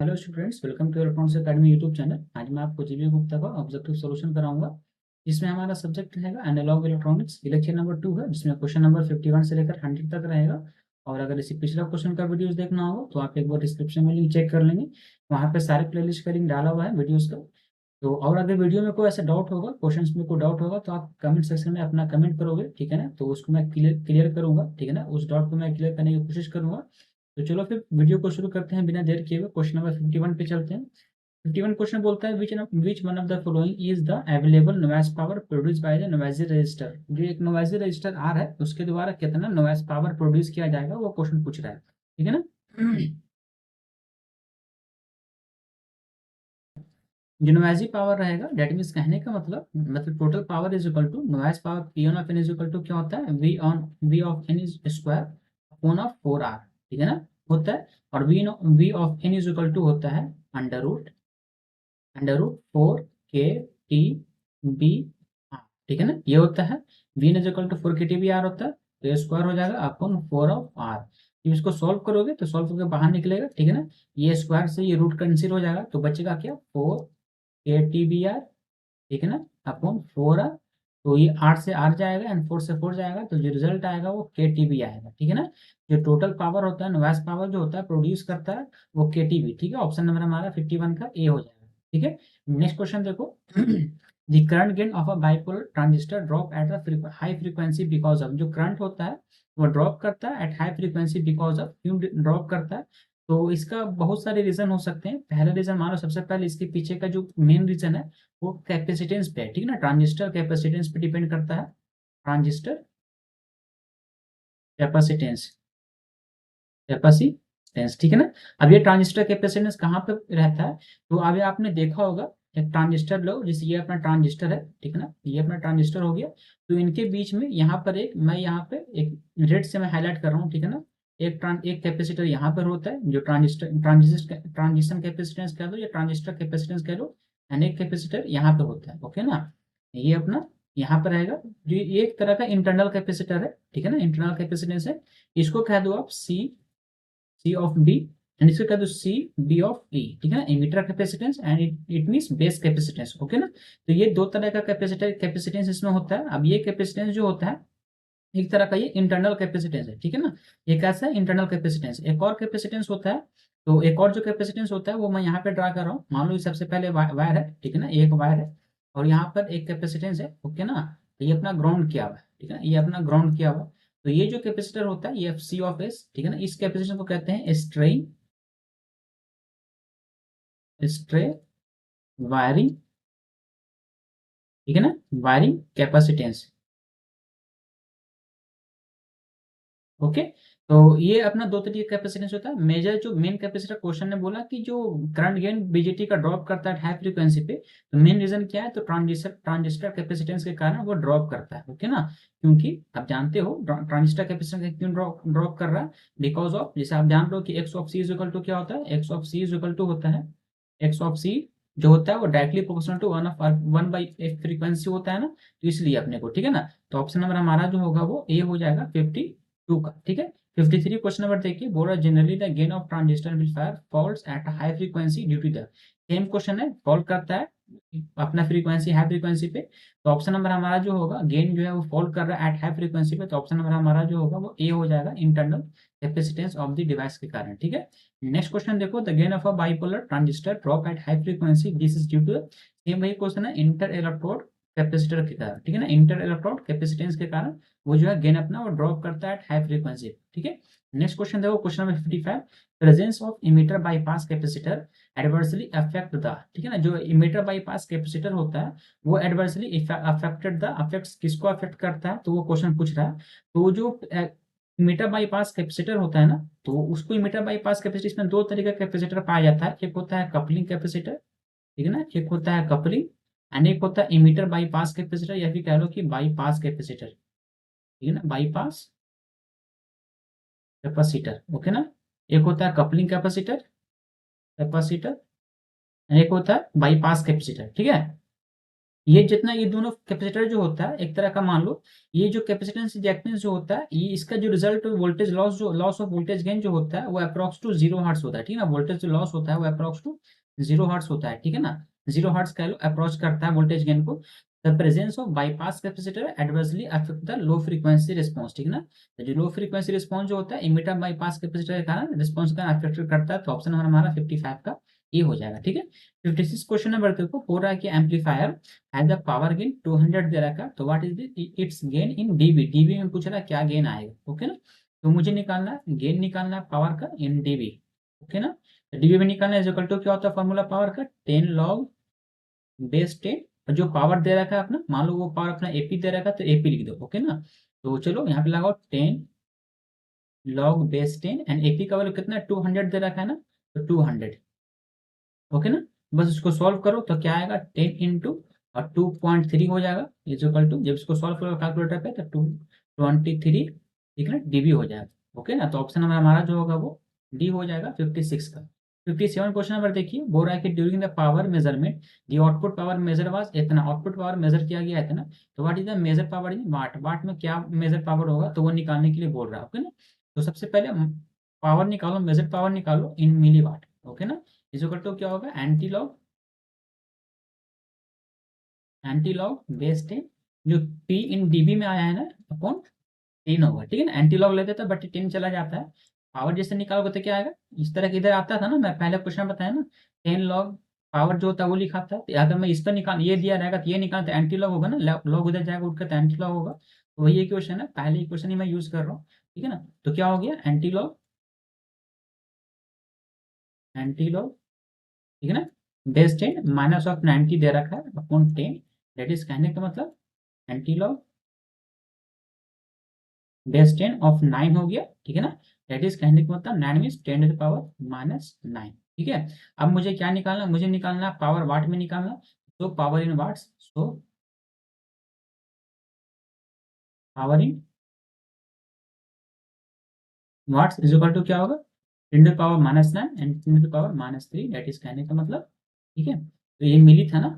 Hello students, welcome to electronics academy YouTube channel. आज मैं आपको जीवी गुप्ता का ऑब्जेक्टिव सॉल्यूशन कराऊंगा। इसमें हमारा सब्जेक्ट रहेगा एनालॉग इलेक्ट्रॉनिक्स। लेक्चर नंबर 2 है, जिसमें क्वेश्चन नंबर 51 से लेकर 100 तक रहेगा। और अगर इसी पिछला क्वेश्चन का वीडियोस देखना हो तो आप एक बार डिस्क्रिप्शन में लिंक चेक कर लेंगे। वहाँ पे सारे प्लेलिस्ट का लिंक डाला हुआ है वीडियोस का। तो और अगर वीडियो में कोई ऐसा डाउट होगा, क्वेश्चन में कोई डाउट होगा, तो आप कमेंट सेक्शन में अपना कमेंट करोगे, ठीक है ना। तो उसको मैं क्लियर करूंगा, ठीक है ना। उस डाउट को मैं क्लियर करने की कोशिश करूंगा। तो चलो फिर वीडियो को शुरू करते हैं बिना देर किए हुए। क्वेश्चन नंबर 51 पे चलते हैं। 51 क्वेश्चन बोलता है which one of the following is the available noise power produce by the noisy register. जो एक नॉइजी रजिस्टर आर है, उसके द्वारा कितना नॉइज पावर प्रोड्यूस किया जाएगा, वो क्वेश्चन पूछ रहा है, ठीक है ना। जो नॉइजी पावर रहेगा, डेट मीन्स कहने का मतलब total power is equal to noise power P on of N is equal to क्या होता है, V of N is square upon of 4 R, ठीक है ना, होता है। और V of N is equal to होता है under root 4 k t b r, ठीक है ना, ये होता है। v is equal to 4 k t b r होता है, तो ये स्क्वायर हो जाएगा अपॉन 4 ऑफ r। जब इसको सॉल्व करोगे तो सॉल्व करके बाहर निकलेगा, ठीक है ना। ये स्क्वायर से ये रूट कैंसिल हो जाएगा, तो बचेगा क्या, 4 k t b r, ठीक है ना, अपॉन 4r। तो ये 8 से r जाएगा एंड 4 से 4 जाएगा, तो जो रिजल्ट आएगा वो kTb आएगा, ठीक है ना। जो टोटल पावर होता है, नॉइज पावर जो होता है प्रोड्यूस करता है, वो kTb, ठीक है। ऑप्शन नंबर हमारा 51 का ए हो जाएगा, ठीक है। नेक्स्ट क्वेश्चन देखो। The current gain of a bipolar transistor drop at a high frequency because of. जो करंट होता है वो ड्रॉप करता है eight high frequency because of. क्यों ड्रॉप करता है, तो इसका बहुत सारे रीजन हो सकते हैं। पहला रीजन मानो, सबसे पहले इसके पीछे का जो मेन रीजन है वो कैपेसिटेंस पे है, ठीक है ना। ट्रांजिस्टर कैपेसिटेंस पे डिपेंड करता है। ट्रांजिस्टर कैपेसिटेंस कैपेसिटेंस, ठीक है ना। अब ये ट्रांजिस्टर कैपेसिटेंस कहाँ पे रहता है, तो अभी आपने देखा होगा, एक ट्रांजिस्टर लो, जैसे ये अपना ट्रांजिस्टर है, ठीक है ना, ये अपना ट्रांजिस्टर हो गया। तो इनके बीच में यहाँ पर मैं यहाँ पे एक रेड से मैं हाईलाइट कर रहा हूँ, ठीक है ना। एक कैपेसिटर यहाँ पर होता है, जो ट्रांजिशन कैपेसिटेंस कह दो या ट्रांजिस्टर कैपेसिटेंस कह लो। एंड एक कैपेसिटर यहाँ पे होता है, ओके ना। ये अपना यहाँ पर रहेगा, जो ये एक तरह का इंटरनल कैपेसिटर है, ठीक है ना, इंटरनल कैपेसिटेंस है। इसको कह दो आप सी ऑफ बी, एंड इसको कह दो सी बी ऑफ ई, ठीक है ना। Emitter capacitance and it means base capacitance, okay ना। तो ये दो तरह का कैपेसिटेंस इसमें होता है। अब ये कैपेसिटेंस जो होता है, एक तरह का ये इंटरनल कैपेसिटेंस है, ठीक है ना। ये कैसा है, इंटरनल कैपेसिटेंस। एक और कैपेसिटेंस होता है, तो एक और जो कैपेसिटेंस होता है वो मैं यहाँ पे ड्रा कर रहा हूँ। मान लो ये सबसे पहले वायर है, ठीक है ना, ये एक वायर है और यहाँ पर एक कैपेसिटेंस है, ओके ना। तो ये अपना ग्राउंड किया हुआ है, ठीक है ना, ये अपना ग्राउंड किया हुआ। तो ये जो कैपेसिटर होता है, ये सी ऑफ एस, ठीक है ना, इस कैपेसिटर को कहते हैं स्ट्रे वायरिंग, ठीक है ना, वायरिंग कैपेसिटेंस, ओके। तो ये अपना दो तरीके का कैपेसिटेंस होता है। मेजर जो मेन कैपेसिटर, क्वेश्चन ने बोला कि जो करंट गेन बीजेटी का ड्रॉप करता है हाई फ्रीक्वेंसी पे, तो मेन रीजन क्या है, तो ट्रांजिस्टर कैपेसिटेंस के कारण वो ड्रॉप करता है, ओके ना। क्योंकि आप जानते हो ट्रांजिस्टर कैपेसिटेंस क्यों ड्रॉप कर रहा है, बिकॉज ऑफ, जैसे आप जान लो कि X of C is equal to क्या होता है, X of C is equal to होता है, एक्स ऑफ सी जो होता है वो directly proportional to 1/f frequency होता है ना। तो इसलिए अपने को, ठीक है ना। तो ऑप्शन नंबर हमारा जो होगा वो ए हो जाएगा 52 का, ठीक है। 53 क्वेश्चन नंबर देखिए, बोल रहा generally the gain of transistor amplifier falls at high frequency due to the. Same question है, फॉल करता है अपना फ्रीक्वेंसी हाई फ्रीक्वेंसी पे। तो ऑप्शन नंबर हमारा जो होगा, गेन जो है वो फॉल कर रहा है एट हाई फ्रीक्वेंसी पे, तो ऑप्शन नंबर हमारा जो होगा वो ए हो जाएगा, internal capacitance of the device के कारण, ठीक है। नेक्स्ट क्वेश्चन देखो, the gain of a bipolar transistor drop at high frequency, this is due to. Same वही क्वेश्चन है, इंटर इलेक्ट्रोड कैपेसिटर के कारण, ठीक है ना, इंटर इलेक्ट्रोड कैपेसिटेंस के कारण वो जो है गेन अपना वो ड्रॉप करता है हाई फ्रीक्वेंसी, ठीक है। नेक्स्ट क्वेश्चन देखो, question number 55, presence of emitter bypass capacitor adversely affect the, ठीक है ना। जो इमीटर बाईपास कैपेसिटर होता है वो एडवर्सली अफेक्टेड द, अफेक्ट्स किसको अफेक्ट करता है, तो वो क्वेश्चन पूछ रहा है। तो जो इमीटर बाईपास कैपेसिटर होता है ना, तो उसको इमीटर बाईपास कैपेसिटर, इसमें दो तरीके का कैपेसिटर पाया जाता है। एक होता है कपलिंग कैपेसिटर, ठीक है ना, एक होता है कपलिंग एंड एक होता है इमीटर बाईपास कैपेसिटर, या फिर कह लो कि बाईपास कैपेसिटर, ठीक है ना, बाईपास कैपेसिटर, ओके ना। एक होता है कपलिंग कैपेसिटर कैपेसिटर एक होता है बाईपास कैपेसिटर, ठीक है। ये जितना ये दोनों कैपेसिटर जो होता है एक तरह का मान लो, ये जो कैपेसिटेंस रिएक्टेंस जो होता है ये इसका जो रिजल्ट वोल्टेज लॉस जो लॉस ऑफ वोल्टेज गेन जो होता है वो अप्रॉक्स टू 0 हर्ट्ज होता है, ठीक है ना। वोल्टेज जो लॉस होता है वो अप्रॉक्स टू 0 हर्ट्ज होता है, ठीक है ना। 0 हर्ट्ज कह लो अप्रोच करता है वोल्टेज गेन को। The presence of bypass capacitor adversely affect the low frequency response, ठीक है ना। तो जो लो फ्रीक्वेंसी रिस्पॉन्स जो होता है इमीटर बाईपास कैपेसिटर के कारण रिस्पॉन्स का अफेक्ट करता है, तो ऑप्शन नंबर हमारा 55 का ये हो जाएगा, ठीक है। 56 क्वेश्चन नंबर देखो, हो रहा है कि amplifier has the power gain 200 दे रखा है, तो what is it's gain in dB, dB में पूछ रहा है क्या गेन आएगा, ओके ना। तो मुझे निकालना है गेन, निकालना है पावर का इन डीबी, ओके ना। तो डीबी में निकालना है इक्वल टू क्या होता है फॉर्मूला पावर का 10 लॉग बेस 10, और जो पावर दे रखा है अपना, मान लो वो पावर अपना एपी दे रखा है तो एपी लिख दो, ओके ना। तो चलो यहाँ पे लगाओ 10 लॉग बेस 10 एंड एपी का वैल्यू कितना है 200 दे रखा है ना, तो 200, ओके ना। बस इसको सॉल्व करो तो क्या आएगा 10 इंटू और 2.3 हो जाएगा इज इक्वल टू, जब इसको सॉल्व करो कैलकुलेटर पे तो 223, ठीक है ना, डीबी हो जाएगा, ओके ना। तो ऑप्शन नंबर हमारा जो होगा वो डी हो जाएगा 56 का। 57 क्वेश्चन नंबर देखिए, बोल रहा है कि during the power measurement the output power measure was इतना, आउटपुट पावर मेजर किया गया है ना, तो what is the measure power in watt, watt में क्या मेजर पावर होगा तो वो निकालने के लिए बोल रहा है, ओके ना। तो सबसे पहले पावर निकालो, मेजर पावर निकालो इन मिली वाट, ओके ना। इज इक्वल टू क्या होगा एंटी लॉग बेस 10, जो पी इन डीबी में आया है ना अपॉन 10 होगा, ठीक है ना। एंटी लॉग लेते तो बट 10 चला जाता है, पावर जैसे निकालोगे तो क्या आएगा इस तरह के, इधर आता था ना, मैं पहले क्वेश्चन बताया ना 10 लॉग पावर जो होता है वो लिखा था, तो अगर मैं इसका निकाल ये दिया रहेगा तो ये निकाल तो एंटी लॉग होगा ना, लॉग उधर जाएगा उठकर तो एंटी लॉग होगा, तो वही क्वेश्चन है, पहले ही क्वेश्चन ही मैं यूज कर रहा हूँ, ठीक है ना। तो क्या हो गया एंटी लॉग, ठीक है ना, बेस 10 माइनस ऑफ 90 दे रखा है अपॉन 10, दैट इज कहने का मतलब एंटी लॉग बेस 10 ऑफ 9 हो गया, ठीक है ना। दैट इज कहने का मतलब 9 means 10 to the power minus 9, ठीक है। अब मुझे क्या निकालना, मुझे निकालना पावर वाट में निकालना, तो power in watts, so power in watts is equal to क्या होगा 10 to the power minus 9 and 10 to the power minus 3, that is कहने का मतलब, ठीक है। तो ये मिली था ना,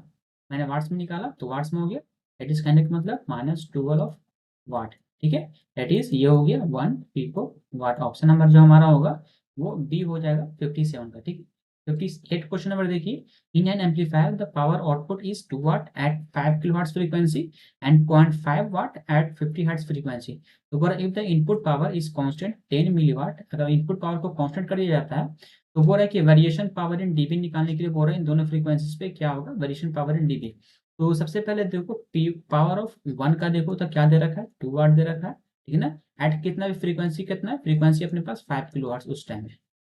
मैंने वाट्स में निकाला तो वाट्स में हो गया, दैट इज कहने का मतलब -12 ऑफ वाट, ठीक है। दैट इज ये हो गया 1 पिको वाट। ऑप्शन नंबर जो हमारा होगा वो बी हो जाएगा 57 का, ठीक है। 58 क्वेश्चन नंबर देखिए, in an amplifier the power output is 2 watt at 5 kilohertz frequency and 0.5 watt at 50 hertz frequency, तो अगर if the input power is constant 10 milliwatt, अगर इनपुट पावर को कांस्टेंट कर दिया जाता है तो बोल रहा है कि वेरिएशन पावर इन डीबी निकालने के लिए बोल रहा है इन दोनों फ्रीक्वेंसीज पे क्या होगा वेरिएशन पावर इन डीबी। तो सबसे पहले देखो पी पावर ऑफ 1 का देखो तो क्या दे रखा है 2 वाट दे रखा है, ठीक है ना। एट कितना भी फ्रीक्वेंसी, कितना है फ्रीक्वेंसी अपने पास 5 किलो हर्ट्ज उस टाइम है,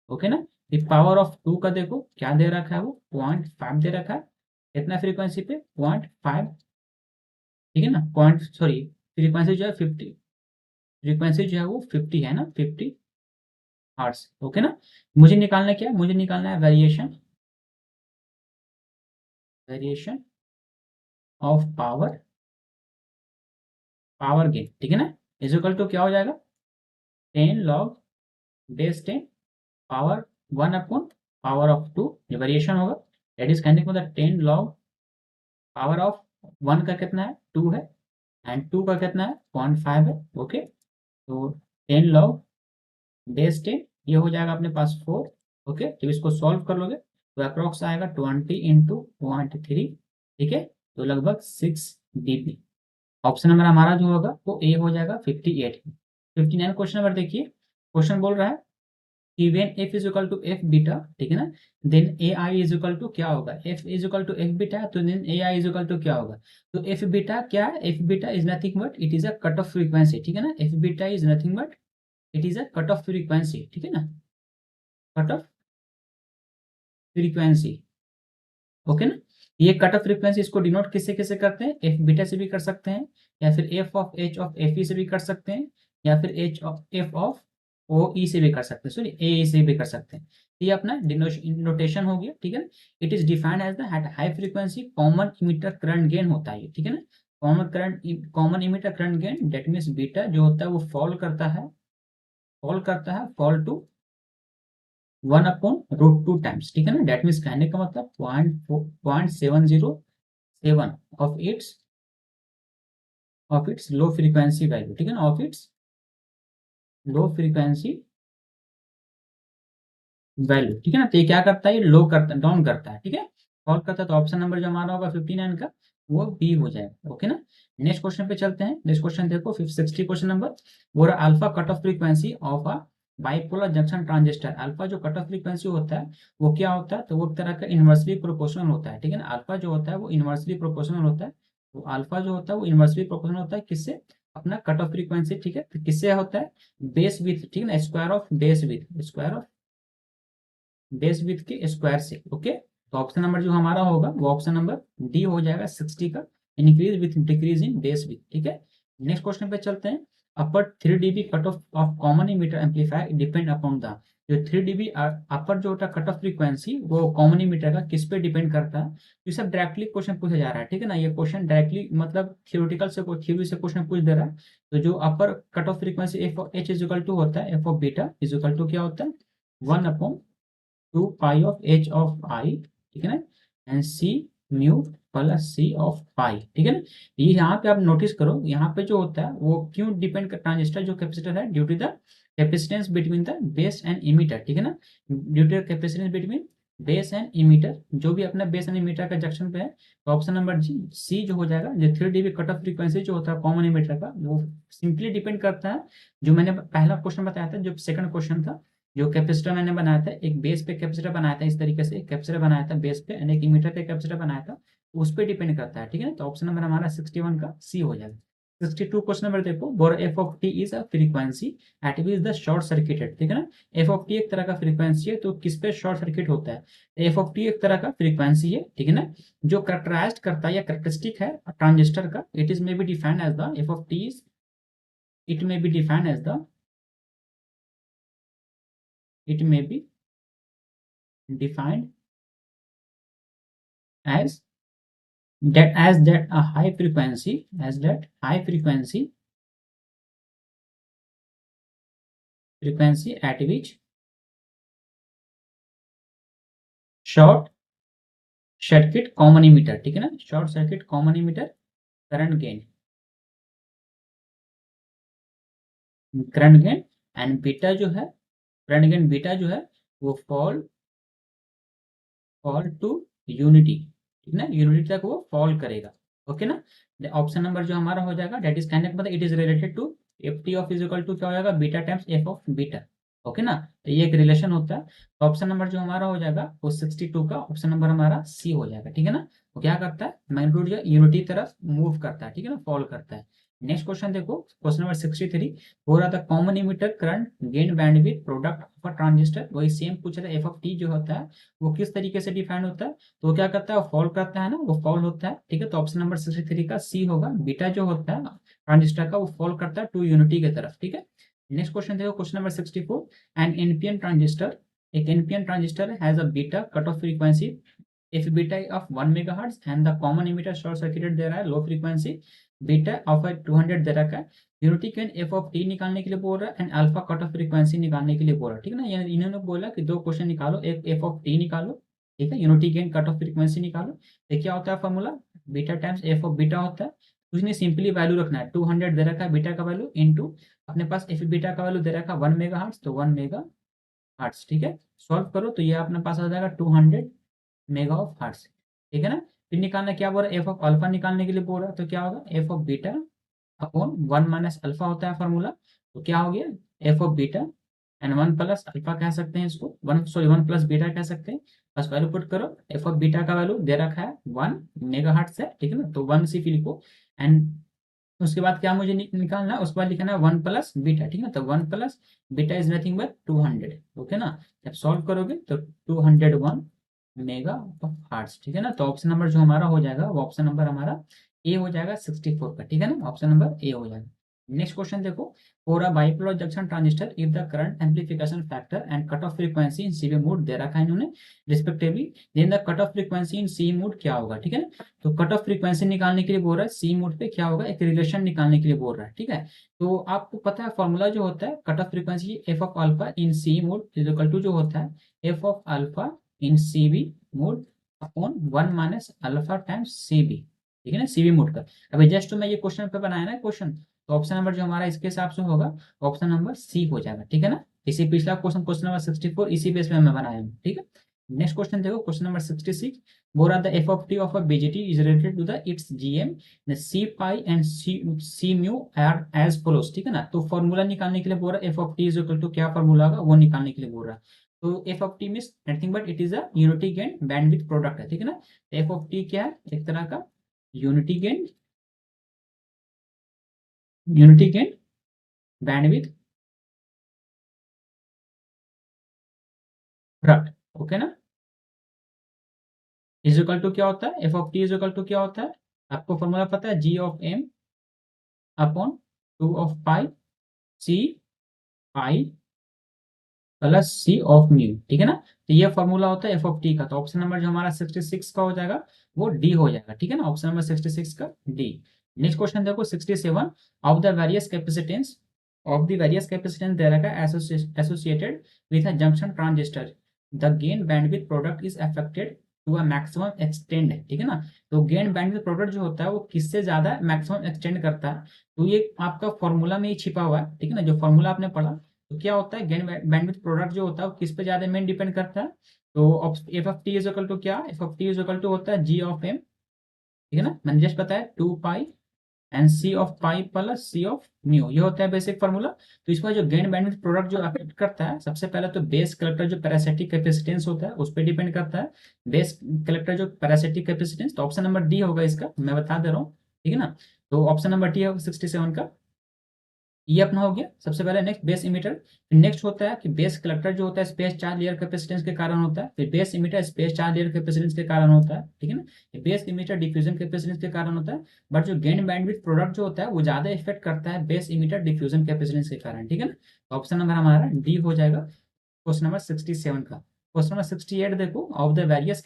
ओके ना। फिर पावर ऑफ 2 का देखो क्या दे रखा है वो 0.5 दे रखा है, कितना फ्रीक्वेंसी पे 0.5, ठीक है ना, पॉइंट सॉरी फ्रीक्वेंसी जो है 50, फ्रीक्वेंसी जो है वो 50 है ना 50 हर्ट्ज, ओके ना। मुझे निकालना क्या है, मुझे निकालना है variation of power, power gain, ठीक है ना, इज इक्वल टू क्या हो जाएगा 10 log base 10 power 1 upon power of 2, ये वेरिएशन होगा, दैट इज कहने का मतलब 10 लॉग पावर ऑफ 1 का कितना है 2 है एंड 2 का कितना है 0.5 है, ओके। तो 10 लॉग बेस 10 ये हो जाएगा अपने पास 4, ओके। जब इसको सॉल्व कर लोगे तो अप्रोक्स आएगा 20 इंटू 0.3, ठीक है, तो लगभग 6 dB। ऑप्शन नंबर हमारा जो होगा वो ए हो जाएगा 58। 59 क्वेश्चन नंबर देखिए, क्वेश्चन बोल रहा है कि when f is equal to f beta, ठीक है ना, then A I is equal to क्या होगा, f is equal to f beta तो then A I is equal to क्या होगा। तो f बीटा क्या है, f beta is nothing but it is a cut off frequency, ठीक है ना। f beta is nothing but it is a cut off frequency, ठीक है ना, कट ऑफ फ्रीक्वेंसी, ओके ना। ये कट ऑफ फ्रीक्वेंसी इसको डिनोट किससे किससे करते हैं, एफ बीटा से भी कर सकते हैं, या फिर F of H of F E से भी कर सकते हैं, या फिर H of F of O E से भी कर सकते हैं, सॉरी ए से भी कर सकते हैं। ये अपना नोटेशन हो गया, ठीक है ना। It is defined as the high frequency common emitter current gain होता है, ठीक है ना। Common emitter current gain that means beta जो होता है वो फॉल टू 1/√2 टाइम्स, ठीक है ना। डेट मीन्स कहने का मतलब 0.70 7 of its low frequency value, ठीक है ना, of its low frequency value, ठीक है ना। तो ये क्या करता है, ये लो करता है, डाउन करता है, ठीक है, सॉल्व करता है। तो ऑप्शन नंबर जो हमारा होगा 59 का वो बी हो जाएगा। ओके ना। नेक्स्ट क्वेश्चन पे चलते हैं। नेक्स्ट क्वेश्चन देखो 60 क्वेश्चन नंबर, वो alpha cut off frequency of a bipolar junction transistor. Alpha जो कट ऑफ फ्रीक्वेंसी होता है वो क्या होता है, तो वो एक तरह का इन्वर्सली प्रोपोर्शनल होता है, ठीक है ना। अल्फा जो होता है वो इन्वर्सली प्रोपोर्शनल होता है। तो अल्फा जो होता है वो इन्वर्सली प्रोपोर्शनल होता है किससे, अपना कट ऑफ फ्रीक्वेंसी, ठीक है। तो किससे होता है, बेस विथ, ठीक है ना, square of base with, square of base with के स्क्वायर से। ओके, तो ऑप्शन नंबर जो हमारा होगा वो ऑप्शन नंबर डी हो जाएगा 60 का, increase with decrease in base with, ठीक है। नेक्स्ट क्वेश्चन पे चलते हैं। अपर 3 dB cut off common emitter amplifier depend upon the, जो 3 dB अपर जो होता है कट ऑफ फ्रीक्वेंसी वो कॉमन इमीटर का किस पे डिपेंड करता है। ये सब डायरेक्टली क्वेश्चन पूछा जा रहा है, ठीक है ना। ये क्वेश्चन डायरेक्टली मतलब थियोरेटिकल से थ्योरी से क्वेश्चन पूछ दे रहा है। तो जो upper cut off frequency F H is equal to होता है, F of beta is equal to क्या होता है, 1/2 pi of H of I, ठीक है ना, and C mu plus C of pi, ठीक है ना। ये यहाँ पे आप नोटिस करो, यहाँ पे जो होता है वो क्यों डिपेंड कर, ट्रांजिस्टर जो कैपेसिटर है due to the capacitance between the base and emitter, ठीक है ना, due to capacitance between base and emitter, जो भी अपना बेस एंड इमीटर का जंक्शन पे है। तो ऑप्शन नंबर जी सी जो हो जाएगा, जो 3 dB कट ऑफ फ्रीक्वेंसी जो होता है कॉमन इमीटर का, वो सिंपली डिपेंड करता है, जो मैंने पहला क्वेश्चन बताया था, जो सेकंड क्वेश्चन था, जो कैपेसिटर मैंने बनाया था, एक बेस पे कैपेसिटर बनाया था, इस तरीके से एक कैपेसिटर बनाया था बेस पे, एक इमीटर पे कैपेसिटर बनाया था, उस पे डिपेंड करता है, ठीक है। तो ऑप्शन नंबर हमारा 61 का सी हो जाएगा। 62 क्वेश्चन नंबर देखो, bore F of T is a frequency eight which the short circuited, ठीक है ना। एफ ऑफ टी एक तरह का फ्रीक्वेंसी है, तो किस पे शॉर्ट सर्किट होता है, एफ ऑफ टी एक तरह का फ्रीक्वेंसी है, ठीक है ना, जो करेक्टराइज करता है या करेक्टरिस्टिक है ट्रांजिस्टर का। It is may be defined as the F of T is, it may be defined as the, it may be defined as that a high frequency, as that high frequency at which short circuit common emitter, ठीक है ना, short circuit common emitter current gain and beta जो है, current gain beta जो है वो fall to unity, ठीक है ना, यूनिटी तक वो फॉल करेगा। ओके ना। ऑप्शन नंबर जो हमारा हो जाएगा दैट इज काइंड ऑफ, मतलब it is related to F T of is equal to क्या हो जाएगा, beta times F of beta. Okay ना, तो ये एक रिलेशन होता है। तो ऑप्शन नंबर जो हमारा हो जाएगा वो 62 का ऑप्शन नंबर हमारा सी हो जाएगा, ठीक है ना। वो क्या करता है, मैग्नीट्यूड जो यूनिटी तरफ मूव करता है, ठीक है ना, फॉल करता है। नेक्स्ट क्वेश्चन देखो, क्वेश्चन नंबर 63, हो रहा था common emitter current gain bandwidth product of a transistor, वही सेम पूछ रहा है, एफ ऑफ टी जो होता है वो किस तरीके से डिफाइन होता है, तो वो क्या करता है, वो फॉल करता है ना, वो फॉल होता है, ठीक है। तो ऑप्शन नंबर 63 का सी होगा, बीटा जो होता है ट्रांजिस्टर का वो फॉल करता है टू यूनिटी की तरफ, ठीक है। नेक्स्ट क्वेश्चन देखो, question number 64, an NPN transistor, एक NPN transistor has a beta cut off frequency if beta of 1 megahertz and the common emitter short circuited दे रहा है लो फ्रीक्वेंसी बीटा ऑफ 200 दे रखा है, unity gain F of T निकालने के लिए बोल रहा है and alpha cut off frequency निकालने के लिए बोल रहा है, ठीक है ना। इन्होंने बोला कि दो क्वेश्चन निकालो, एक एफ ऑफ टी निकालो, ठीक है, unity gain cut off frequency निकालो। तो क्या होता है formula, beta times F of beta होता है, उसने सिंपली वैल्यू रखना है, 200 दे रखा है बीटा का वैल्यू इनटू अपने पास एफ बीटा का वैल्यू दे रखा है 1 मेगाहर्ट्ज, तो 1 मेगाहर्ट्ज, ठीक है। सॉल्व करो तो ये अपने पास आ जाएगा 200 मेगा ऑफ हर्ट्ज, ठीक है ना। फिर निकालना क्या बोल रहा है, एफ ऑफ अल्फा निकालने के लिए बोल रहा है, तो क्या होगा, F of beta upon 1 minus alpha होता है फॉर्मूला, तो क्या हो गया, F of beta and 1 plus alpha कह सकते हैं इसको, 1 प्लस बीटा कह सकते हैं। बस वैल्यू पुट करो, एफ ऑफ बीटा का वैल्यू दे रखा है 1 मेगाहर्ट्ज है, ठीक है ना, तो 1 से फिर लिखो एंड उसके बाद क्या मुझे निकालना है, उसके बाद लिखना है 1 प्लस बीटा, ठीक है, तो 1 plus beta is nothing but 200, okay ना। जब सॉल्व करोगे तो 201 मेगा ऑफ हार्ट्स, ठीक है ना। तो ऑप्शन नंबर जो हमारा हो जाएगा वो ऑप्शन नंबर हमारा ए हो जाएगा 64 का, ठीक है ना, ऑप्शन नंबर ए हो जाएगा। नेक्स्ट क्वेश्चन देखो, for a bipolar junction transistor if the current amplification factor and cut off frequency in CB mode दे रखा है इन्होंने respectively, then the cut off frequency in C mode क्या होगा, ठीक है ना। तो कट ऑफ फ्रीक्वेंसी निकालने के लिए बोल रहा है सी मोड पे क्या होगा, एक रिलेशन निकालने के लिए बोल रहा है, ठीक है। तो आपको पता है फॉर्मूला जो होता है cut off frequency F of alpha in C mode is equal to जो होता है F of alpha in C B mode upon 1 minus alpha times C B, ठीक है ना, सीवी मोड का। अभी जस्ट मैं ये क्वेश्चन पे बनाया ना क्वेश्चन, तो ऑप्शन नंबर जो हमारा इसके हिसाब से होगा ऑप्शन नंबर सी हो जाएगा, ठीक है ना। इसी पिछला क्वेश्चन, क्वेश्चन नंबर 64, इसी बेस पे मैं बनाया हूँ, ठीक है। नेक्स्ट क्वेश्चन देखो, क्वेश्चन नंबर 66, बोल रहा था F of T of a BJT is related to the its GM C pi and C mu R as follows, ठीक है ना। तो फॉर्मूला निकालने के लिए बोल रहा है F of T is equal to क्या फॉर्मूला होगा वो निकालने के लिए बोल रहा है। तो F of T means nothing but it is a unity gain bandwidth product है, ठीक है ना। एफ ऑफ टी क्या है, एक तरह का unity gain, unity gain bandwidth product, okay ना। इज इक्वल टू क्या होता है, F of T is equal to क्या होता है, आपको फॉर्मूला पता है, G of M upon 2 of pi C pi plus C of mu, ठीक है ना। तो ये फॉर्मूला होता है एफ ऑफ टी का। तो ऑप्शन नंबर जो हमारा 66 का हो जाएगा वो डी हो जाएगा, ठीक है ना। ऑप्शन नंबर 66 का डी। नेक्स्ट क्वेश्चन देखो 67, of the various capacitance of the various capacitance दे रखा है associated with a junction transistor, the gain bandwidth product is affected to a maximum extent, ठीक है ना। तो गेन बैंडविड्थ प्रोडक्ट जो होता है वो किससे ज्यादा मैक्सिमम एक्सटेंड करता है, तो ये आपका फॉर्मूला में ही छिपा हुआ है, ठीक है ना। जो फॉर्मूला आपने पढ़ा, तो क्या होता है गेन बैंडविड्थ प्रोडक्ट जो होता है वो किस पे ज्यादा मेन डिपेंड करता है। तो F of T is equal to क्या, F of T is equal to होता है जी ऑफ एम, ठीक है ना, मैंने जस्ट बताया 2 pi and C of pi plus C of mu, ये होता है बेसिक फार्मूला। तो इसमें जो गेन बैंडविड्थ प्रोडक्ट जो अफेक्ट करता है, सबसे पहले तो बेस कलेक्टर जो पैरासिटिक कैपेसिटेंस होता है उस पर डिपेंड करता है, बेस कलेक्टर जो पैरासिटिक कैपेसिटेंस। तो ऑप्शन नंबर डी होगा इसका, मैं बता दे रहा हूँ, ठीक है ना। तो ऑप्शन नंबर डी होगा 67 का, ये अपना हो गया सबसे पहले। नेक्स्ट बेस इमीटर, फिर नेक्स्ट होता है कि बेस कलेक्टर जो होता है स्पेस चार्ज लेयर कैपेसिटेंस के कारण होता है, फिर base emitter space charge layer capacitance के कारण होता है, ठीक है ना। बेस इमीटर डिफ्यूजन कैपेसिटेंस के कारण होता है, बट जो गेन बैंडविड्थ प्रोडक्ट जो होता है वो ज्यादा इफेक्ट करता है बेस इमीटर डिफ्यूजन कैपेसिटेंस के कारण, ठीक है ना। तो ऑप्शन नंबर हमारा डी हो जाएगा क्वेश्चन नंबर 67 का। क्वेश्चन नंबर 68 देखो, of the various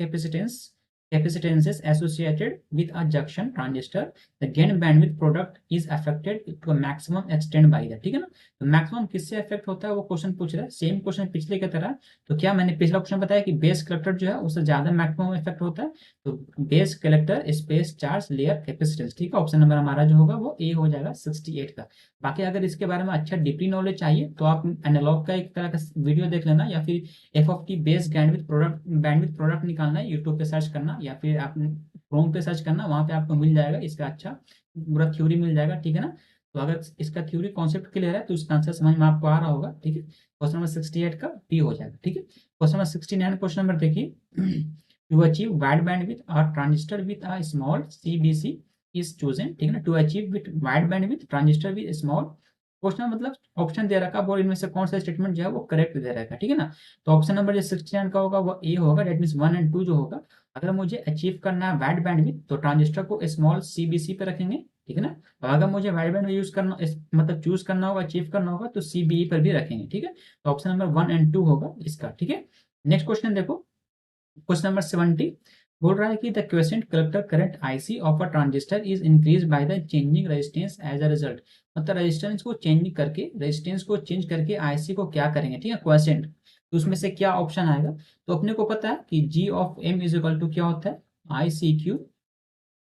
capacitances associated with a junction transistor, the gain bandwidth product is affected to a maximum extent by the, ठीक है ना। तो मैक्सिमम किससे अफेक्ट होता है वो क्वेश्चन पूछ रहा है, सेम क्वेश्चन पिछले की तरह। तो क्या मैंने पिछला क्वेश्चन बताया कि बेस कलेक्टर जो है उससे ज्यादा मैक्सिमम इफेक्ट होता है, तो base collector space charge layer capacitance, ठीक है। ऑप्शन नंबर हमारा जो होगा वो ए हो जाएगा 68 का। बाकी अगर इसके बारे में अच्छा डीपली नॉलेज चाहिए तो आप एनालॉग का एक तरह का वीडियो देख लेना, या फिर F of T base bandwidth product निकालना है, यूट्यूब पे सर्च करना या फिर आप क्रोम पे सर्च करना, वहां पे आपको मिल जाएगा इसका अच्छा पूरा थ्योरी मिल जाएगा, ठीक है ना। तो अगर इसका थ्योरी कॉन्सेप्ट क्लियर है तो उसका आंसर समझ में आपको आ रहा होगा, ठीक है। क्वेश्चन नंबर 68 का बी हो जाएगा, ठीक है। क्वेश्चन नंबर 69, क्वेश्चन नंबर देखिए, to achieve wide bandwidth a transistor with a small CBC is chosen, ठीक है ना। To achieve with wide bandwidth transistor with small, question मतलब ऑप्शन दे रखा है और इनमें से कौन सा स्टेटमेंट जो है वो करेक्ट दे रखा है, ठीक है ना। तो ऑप्शन नंबर जो 69 का होगा वो ए होगा, डेट मीन 1 एंड 2 जो होगा। अगर मुझे अचीव करना है वाइड बैंडविड्थ तो ट्रांजिस्टर को स्मॉल सीबीसी पे रखेंगे, ठीक है ना। और अगर मुझे वाइड बैंड यूज करना मतलब चूज करना होगा, अचीव करना होगा तो सीबीई पर भी रखेंगे, ठीक है। तो ऑप्शन नंबर 1 एंड 2 होगा इसका, ठीक है। नेक्स्ट क्वेश्चन देखो, क्वेश्चन नंबर 70, बोल रहा है कि the question collector current IC of a transistor is increase by the changing resistance as a result, मतलब रेजिस्टेंस को चेंज करके आईसी को क्या करेंगे, ठीक है, क्वेश्चन। तो उसमें से क्या ऑप्शन आएगा, तो अपने को पता है कि G of M is equal to क्या होता है, I C Q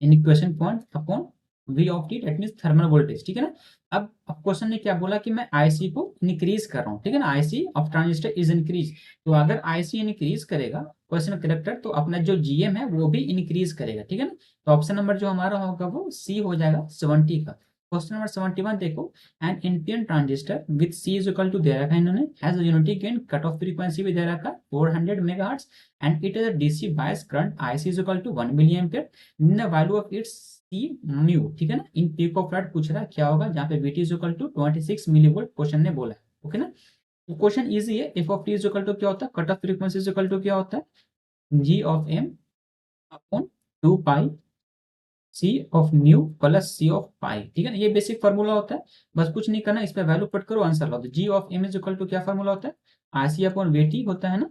in equation point upon V of T, that means thermal voltage, ठीक है ना। अब क्वेश्चन ने क्या बोला कि मैं आईसी को इंक्रीज कर रहा हूँ, ठीक है ना, IC of transistor is increase. तो अगर आईसी इंक्रीज करेगा क्वेश्चन करेक्टर, तो अपना जो जीएम है वो भी इंक्रीज करेगा, ठीक है ना। तो ऑप्शन नंबर जो हमारा होगा वो सी हो जाएगा 70 का। क्वेश्चन नंबर 71 देखो, an NPN transistor with C is equal to दे रखा है इन्होंने, has a unity gain cut off frequency भी दे रखा है 400 megahertz and it is a DC bias current IC is equal to 1 milli ampere in the value of its C mu, ठीक है ना। इन पीक ऑफ फ्लड पूछ रहा है क्या होगा, जहाँ पे VT is equal to 26 millivolt question ने बोला है, ओके ना। तो क्वेश्चन इजी है, F of T is equal to क्या होता है, cut off frequency is equal to क्या होता है, G of M upon 2 pi C of mu plus C of pi, ठीक है ना। ये बेसिक फार्मूला होता है, बस कुछ नहीं करना, इस पे वैल्यू पुट करो आंसर लो। तो G of M is equal to क्या फार्मूला होता है, I C upon V T होता है ना,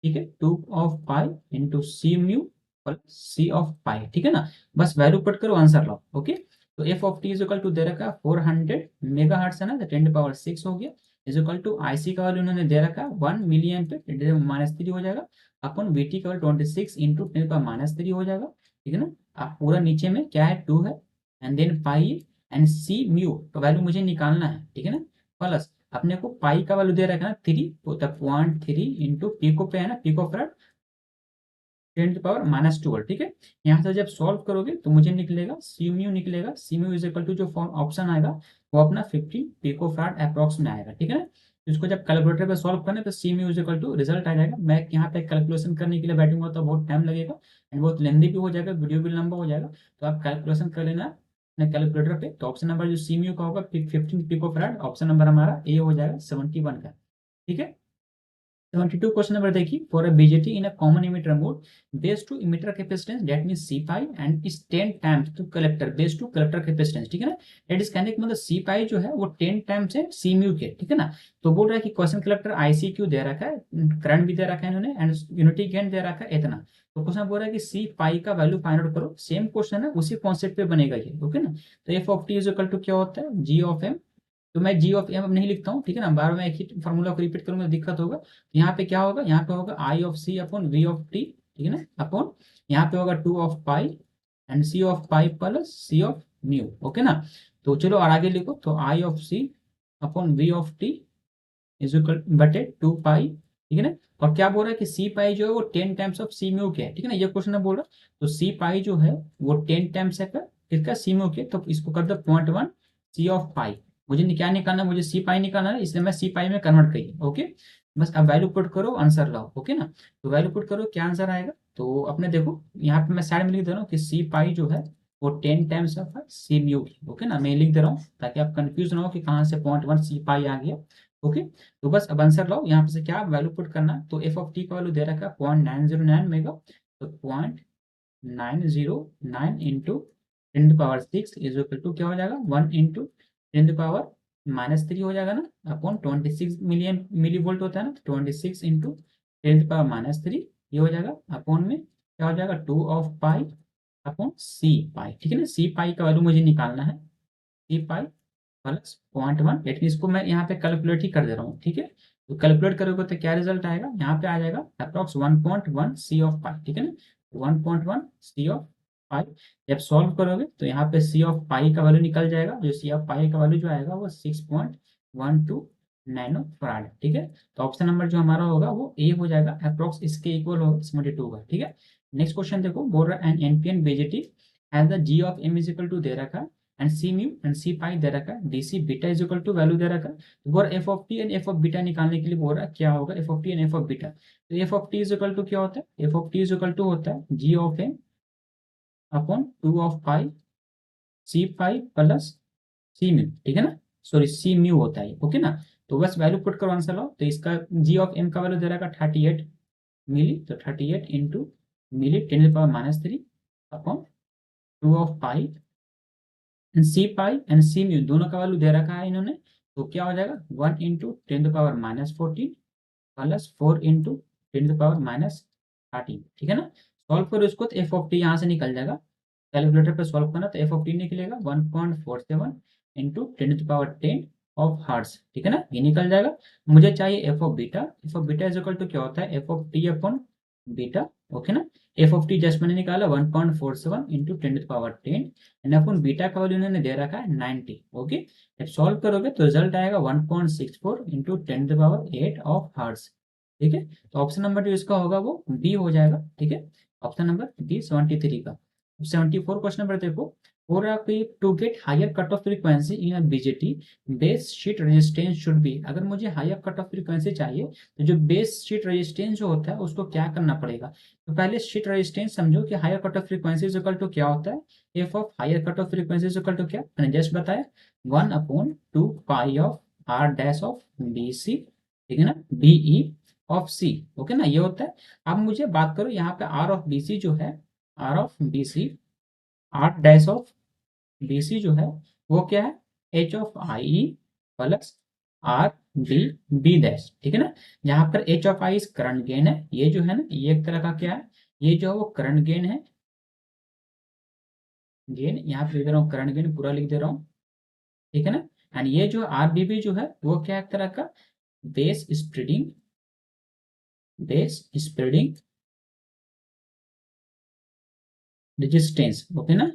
ठीक है, 2 of pi into C mu plus C of pi, ठीक है ना। बस वैल्यू पुट करो आंसर लो, ओके। तो F of T is equal to दे रखा है 400 मेगा हर्ट्स है ना, तो 10 पावर 6 हो गया, इज इक्वल टू आईसी का वैल्यू उन्होंने दे रखा है 1 मिली एम्पियर -3 हो जाएगा, अपन वीटी का वैल्यू 26 इंटू 10 पावर -3 हो जाएगा, ठीक है ना। आप पूरा नीचे में क्या है 2 है, and then pi and C mu का वैल्यू मुझे निकालना है, ठीक है ना। प्लस अपने को पाई का वैल्यू दे रखा है ना 3, तो तब 0.3 इंटू पिको पे है ना, पिको फैराड 10⁻², ठीक है। यहाँ से जब सॉल्व करोगे तो मुझे निकलेगा सी म्यू, निकलेगा सी म्यू इज इक्वल टू जो ऑप्शन आएगा वो अपना 15 पिको फैराड अप्रॉक्स में आएगा, ठीक है ना। तो इसको जब कैलकुलेटर पे सॉल्व करना है तो C mu is equal to result आ जाएगा। मैं यहाँ पे कैलकुलेशन करने के लिए बैठूंगा तो बहुत टाइम लगेगा एंड बहुत लेंदी भी हो जाएगा, वीडियो भी लंबा हो जाएगा, तो आप कैलकुलेशन कर लेना अपने कैलकुलेटर पे। तो ऑप्शन नंबर जो सी म्यू का होगा 15 पिको फैराड, ऑप्शन नंबर हमारा ए हो जाएगा 71 का, ठीक है। 72 क्वेश्चन नंबर देखिए, for a BJT in a common emitter mode base to emitter capacitance that means C pi and is 10 times to collector base to collector capacitance, ठीक है ना। दैट इज कहने का मतलब सी पाई जो है वो 10 टाइम्स है सी म्यू के, ठीक है ना। तो बोल रहा है कि क्वेश्चन कलेक्टर आईसीक्यू दे रखा है, करंट भी दे रखा है इन्होंने एंड यूनिटी गेन दे रखा है इतना। तो क्वेश्चन बोल रहा है कि सी पाई का वैल्यू फाइंड आउट करो, सेम क्वेश्चन है उसी कॉन्सेप्ट पे बनेगा ये, ओके ना। तो F of T is equal to क्या होता है जी ऑफ एम, तो मैं जी ऑफ एम अब नहीं लिखता हूँ, ठीक है ना, बार में एक ही फॉर्मूला को रिपीट करूंगा दिक्कत होगा। यहाँ पे क्या होगा, यहाँ पे होगा I of C upon V of T, ठीक है ना, अपॉन यहाँ पे होगा 2 of pi and C of pi plus C of mu, okay ना। तो चलो और आगे लिखो, तो I of C upon V of T is equal बटे 2 पाई, ठीक है ना। और क्या बोल रहा है कि सी पाई जो है वो 10 टाइम्स ऑफ सी म्यू के है, ठीक है ना, ये क्वेश्चन है बोल रहा। तो सी पाई जो है वो 10 टाइम्स है किसका, सी म्यू के, तो इसको कर दो 0.1 सी ऑफ पाई। मुझे क्या निकालना है, मुझे सी पाई निकालना है, इसलिए मैं सी पाई में कन्वर्ट करिए, ओके। बस अब वैल्यू पुट करो, आंसर लाओ, ओके ना। तो वैल्यू पुट करो, क्या आंसर आएगा, तो अपने देखो यहाँ पे मैं साइड में लिख दे रहा हूँ कि सी पाई जो है वो 10 times of C mu, okay ना। मैं लिख दे रहा हूँ ताकि आप कंफ्यूज ना हो कि कहाँ से 0.1 सी पाई आ गया, ओके। तो बस अब आंसर लाओ, यहाँ पे से क्या वैल्यू पुट करना, तो एफ ऑफ टी का वैल्यू दे रखा है 0.909 मेगा, तो 0.909 इंटू 10⁻6 इज इक्वल टू क्या हो जाएगा 1 इंटू 10⁻−3 हो जाएगा ना, अपॉन 26 मिलियन मिली वोल्ट होता है ना, तो 26 इंटू 10⁻−3 ये हो जाएगा, अपॉन में क्या हो जाएगा 2 ऑफ पाई अपॉन सी पाई, ठीक है ना। सी पाई का वैल्यू मुझे निकालना है, सी पाई प्लस 0.1, लेकिन इसको मैं यहाँ पे कैलकुलेट ही कर दे रहा हूँ, ठीक है। तो कैलकुलेट करोगे तो क्या रिजल्ट आएगा, यहाँ पे आ जाएगा अप्रॉक्स 1.1 सी ऑफ पाई, ठीक है ना, 1.1 सी ऑफ पाई। जब सॉल्व करोगे तो यहाँ पे सी ऑफ पाई का वैल्यू निकल जाएगा, जो सी ऑफ पाई का वैल्यू जो आएगा वो 6.12 नैनो फराड, ठीक है। तो ऑप्शन नंबर जो हमारा होगा वो ए हो जाएगा, अप्रॉक्स इसके इक्वल होगा 72 का, ठीक है। नेक्स्ट क्वेश्चन देखो, बोल रहा है an NPN BJT as the G of M is equal to दे रखा है and C mu and C pi दे रखा है, D C beta is equal to value दे रखा है। तो बोल F of T and F of beta निकालने के लिए बोल रहा है क्या होगा F of T and F of beta. तो F of T is equal to क्या होता है, F of T is equal to होता है G of M upon 2 of pi C pi plus C mu, ठीक है ना, सॉरी सी म्यू होता है, ओके ना। तो बस वैल्यू पुट करो, आंसर लो, तो इसका जी ऑफ एम का वैल्यू दे रखा 38 मिली, तो 38 into milli 10⁻−3 upon 2 of pi C pi and C mu दोनों का वैल्यू दे रखा है इन्होंने, तो क्या हो जाएगा 1 इंटू 10⁻14 प्लस 4 इंटू 10⁻13, ठीक है ना। सॉल्व करो इसको तो एफ ऑफ टी यहाँ से निकल जाएगा, कैलकुलेटर पे सॉल्व करना तो एफ ऑफ टी निकलेगा 1.47 इंटू 10⁻10 ऑफ हार्ट्स, ठीक है ना, ये निकल जाएगा। मुझे चाहिए F of beta is equal to क्या होता है F of T upon beta, okay ना। एफ ऑफ टी जस्ट मैंने निकाला 1.47 इंटू 10⁻10 एंड अपन बीटा का वैल्यू इन्होंने दे रखा है 90, ओके। जब सॉल्व करोगे तो रिजल्ट आएगा 1.64 इंटू 10⁸ ऑफ हार्ट्स, ठीक है। तो ऑप्शन नंबर जो इसका होगा वो बी हो जाएगा, ठीक है, ऑप्शन नंबर बी 73 का। 74 क्वेश्चन नंबर देखो, और to get higher cut off frequency in a BJT base sheet resistance should be, अगर मुझे हायर कट ऑफ फ्रीक्वेंसी चाहिए तो जो बेस शीट रेजिस्टेंस जो होता है उसको क्या करना पड़ेगा। तो पहले शीट रेजिस्टेंस समझो कि higher cut off frequency is equal to क्या होता है, F of higher cut off frequency is equal to क्या मैंने जस्ट बताया 1/2 pi of R dash of B C, ठीक है ना, बीई ऑफ सी, ओके ना, ये होता है। अब मुझे बात करो यहाँ पे आर ऑफ बी सी जो है, R of B C, R dash of B C जो है वो क्या है H of I E plus R D B dash, ठीक है ना। यहाँ पर H of I current gain है, ये जो है ना ये एक तरह का क्या है, ये जो है वो करंट गेन है, गेन यहाँ पे लिख दे रहा हूँ, करंट गेन पूरा लिख दे रहा हूँ, ठीक है ना। एंड ये जो आर बी बी जो है वो क्या है एक तरह का base spreading, base spreading resistance, okay ना,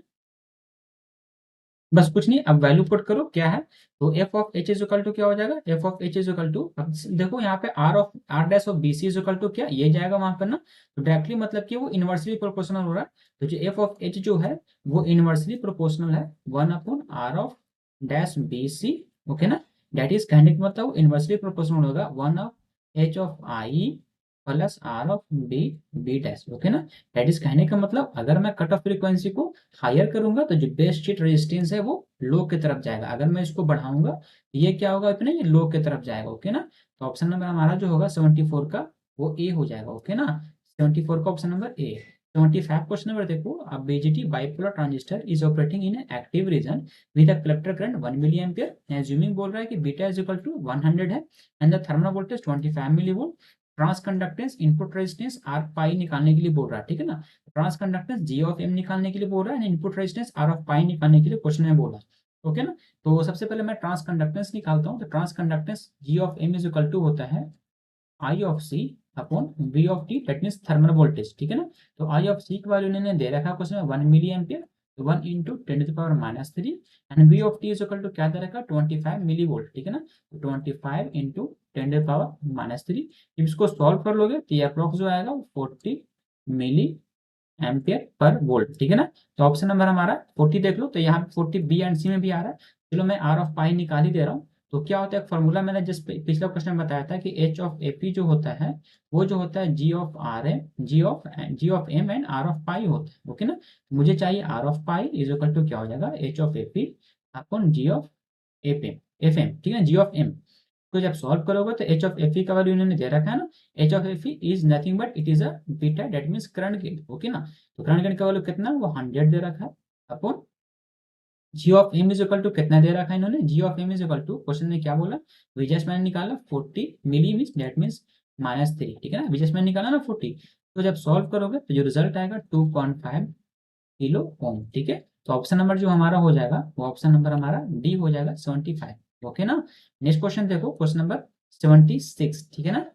बस कुछ नहीं, अब वैल्यू पुट करो क्या है, तो F of H is equal to क्या हो जाएगा, F of H is equal to, अब देखो यहाँ पे R dash of B C is equal to क्या, ये जाएगा वहां पर ना, तो डायरेक्टली मतलब कि वो इनवर्सली प्रोपोर्शनल हो रहा है, तो जो एफ ऑफ एच जो है वो इनवर्सली प्रोपोर्शनल है 1/r(बी सी), ओके ना, दैट इज कहने का मतलब इनवर्सली प्रोपोर्शनल होगा 1/h(i) plus r(b) B dash, okay ना, दैट इज कहने का मतलब अगर मैं कट ऑफ फ्रीक्वेंसी को हायर करूंगा तो जो बेस शीट रेजिस्टेंस है वो लो की तरफ जाएगा, अगर मैं इसको बढ़ाऊंगा तो ये क्या होगा अपने, ये लो की तरफ जाएगा, ओके ना, तो ऑप्शन नंबर हमारा जो होगा 74 का वो ए हो जाएगा, ओके ना, 74 का option number A. 75 question number देखो, अब BJT bipolar transistor is operating in active region with a collector current 1 milli ampere, assuming बोल रहा है कि बीटा इज इक्वल टू 100 है and the thermal voltage 25 millivolt, transconductance input resistance R pi निकालने के लिए बोल रहा है, ठीक है ना, transconductance G of M निकालने के लिए बोल रहा है, input resistance R of pi निकालने के लिए क्वेश्चन में बोला, ओके ना, तो सबसे पहले मैं ट्रांस कंडक्टेंस निकालता हूँ, तो transconductance G of M is equal to होता है I of C upon V of T, that means thermal voltage, ठीक है ना, तो आई ऑफ सी की वैल्यू इन्होंने दे रखा है क्वेश्चन में 1 मिली एम्पियर, तो 1 into 10⁻³ and V of T is equal to क्या दे रखा है 25 मिली वोल्ट, ठीक है ना, तो 25 इंटू 10⁻³ जब इसको सॉल्व कर लोगे तो ये अप्रोक्स जो आएगा 40 मिली एम्पियर पर वोल्ट, ठीक है ना, तो ऑप्शन नंबर हमारा 40 देख लो, तो यहाँ पे 40 बी एंड सी में भी आ रहा है, चलो मैं आर ऑफ पाई निकाल ही दे रहा हूँ, तो क्या होता है फॉर्मूला मैंने जिस पिछला क्वेश्चन में बताया था कि एच ऑफ ए पी जो होता है वो जो होता है G of R M G of M and R of pi होता है, ओके ना, मुझे चाहिए R of pi is equal to क्या हो जाएगा H of A P upon G of F M, ठीक है, जी ऑफ एम, तो जब सॉल्व करोगे तो एच ऑफ एफ ई का वैल्यू इन्होंने दे रखा है ना, H of F E is nothing but it is a beta, that means current gain, okay ना, तो करंट गेन का वैल्यू कितना वो 100 दे रखा है upon G of M is equal to कितना दे रखा है इन्होंने, G of M is equal to question में क्या बोला, विजय मैंने निकाला 40 मिली मीन्स दैट मीन्स -3, ठीक है ना, विजय मैंने निकाला ना 40, तो जब सॉल्व करोगे तो जो रिजल्ट आएगा 2.5 किलो ओम, ठीक है, तो ऑप्शन नंबर जो हमारा हो जाएगा वो ऑप्शन नंबर हमारा डी हो जाएगा 75, ओके ना, नेक्स्ट क्वेश्चन देखो क्वेश्चन नंबर 76, ठीक है ना,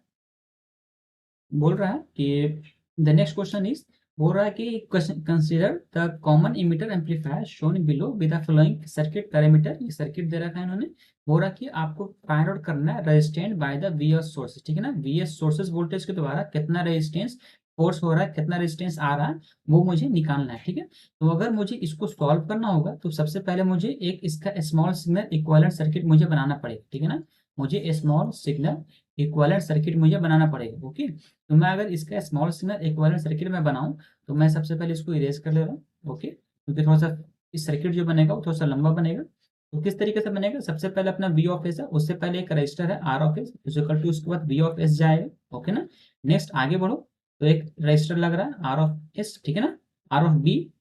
बोल रहा है कि द नेक्स्ट क्वेश्चन इज, बोल रहा है कि consider the common emitter amplifier shown below with the following circuit parameter, ये सर्किट दे रखा है इन्होंने, बोल रहा है कि आपको फाइंड आउट करना है resistance by the VS sources, ठीक है ना, वीएस सोर्सेज वोल्टेज के द्वारा कितना रेजिस्टेंस फोर्स हो रहा है, कितना रेजिस्टेंस आ रहा है वो मुझे निकालना है, ठीक है, तो अगर मुझे इसको सॉल्व करना होगा तो सबसे पहले मुझे एक इसका स्मॉल सिग्नल इक्विवेलेंट सर्किट मुझे बनाना पड़ेगा, ठीक है ना, मुझे स्मॉल सिग्नल इक्विवेलेंट सर्किट मुझे बनाना पड़ेगा, ओके, तो मैं अगर इसका स्मॉल सिग्नल इक्विवेलेंट सर्किट में बनाऊं तो मैं सबसे पहले इसको इरेज कर ले रहा हूँ, ओके, क्योंकि थोड़ा सा इस सर्किट जो बनेगा वो थोड़ा सा लंबा बनेगा, तो किस तरीके से बनेगा, सबसे पहले अपना वी ऑफ एस है, उससे पहले एक रजिस्टर है R of S equal to, उसके बाद वी ऑफ एस जाएगा, ओके ना, नेक्स्ट आगे बढ़ो, तो एक रजिस्टर लग रहा है आर ऑफ एस, ठीक है ना, आर ऑफ बी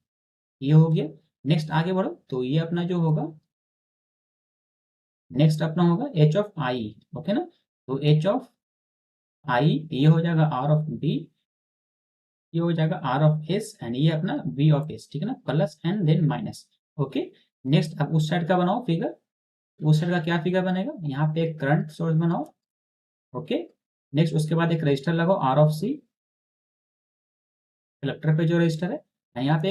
ये हो गया, नेक्स्ट आगे बढ़ो तो ये अपना जो होगा नेक्स्ट अपना होगा एच ऑफ आई, ओके ना, तो एच ऑफ आई ये हो जाएगा आर ऑफ बी, ये हो जाएगा आर ऑफ एस एंड ये अपना वी ऑफ एस, ठीक है ना, plus and then minus, okay, next अब उस साइड का बनाओ फिगर, उस साइड का क्या फिगर बनेगा, यहाँ पे एक करंट सोर्स बनाओ, ओके, नेक्स्ट उसके बाद एक रजिस्टर लगाओ आर ऑफ सी, कलेक्टर पे जो रजिस्टर है, and यहाँ पे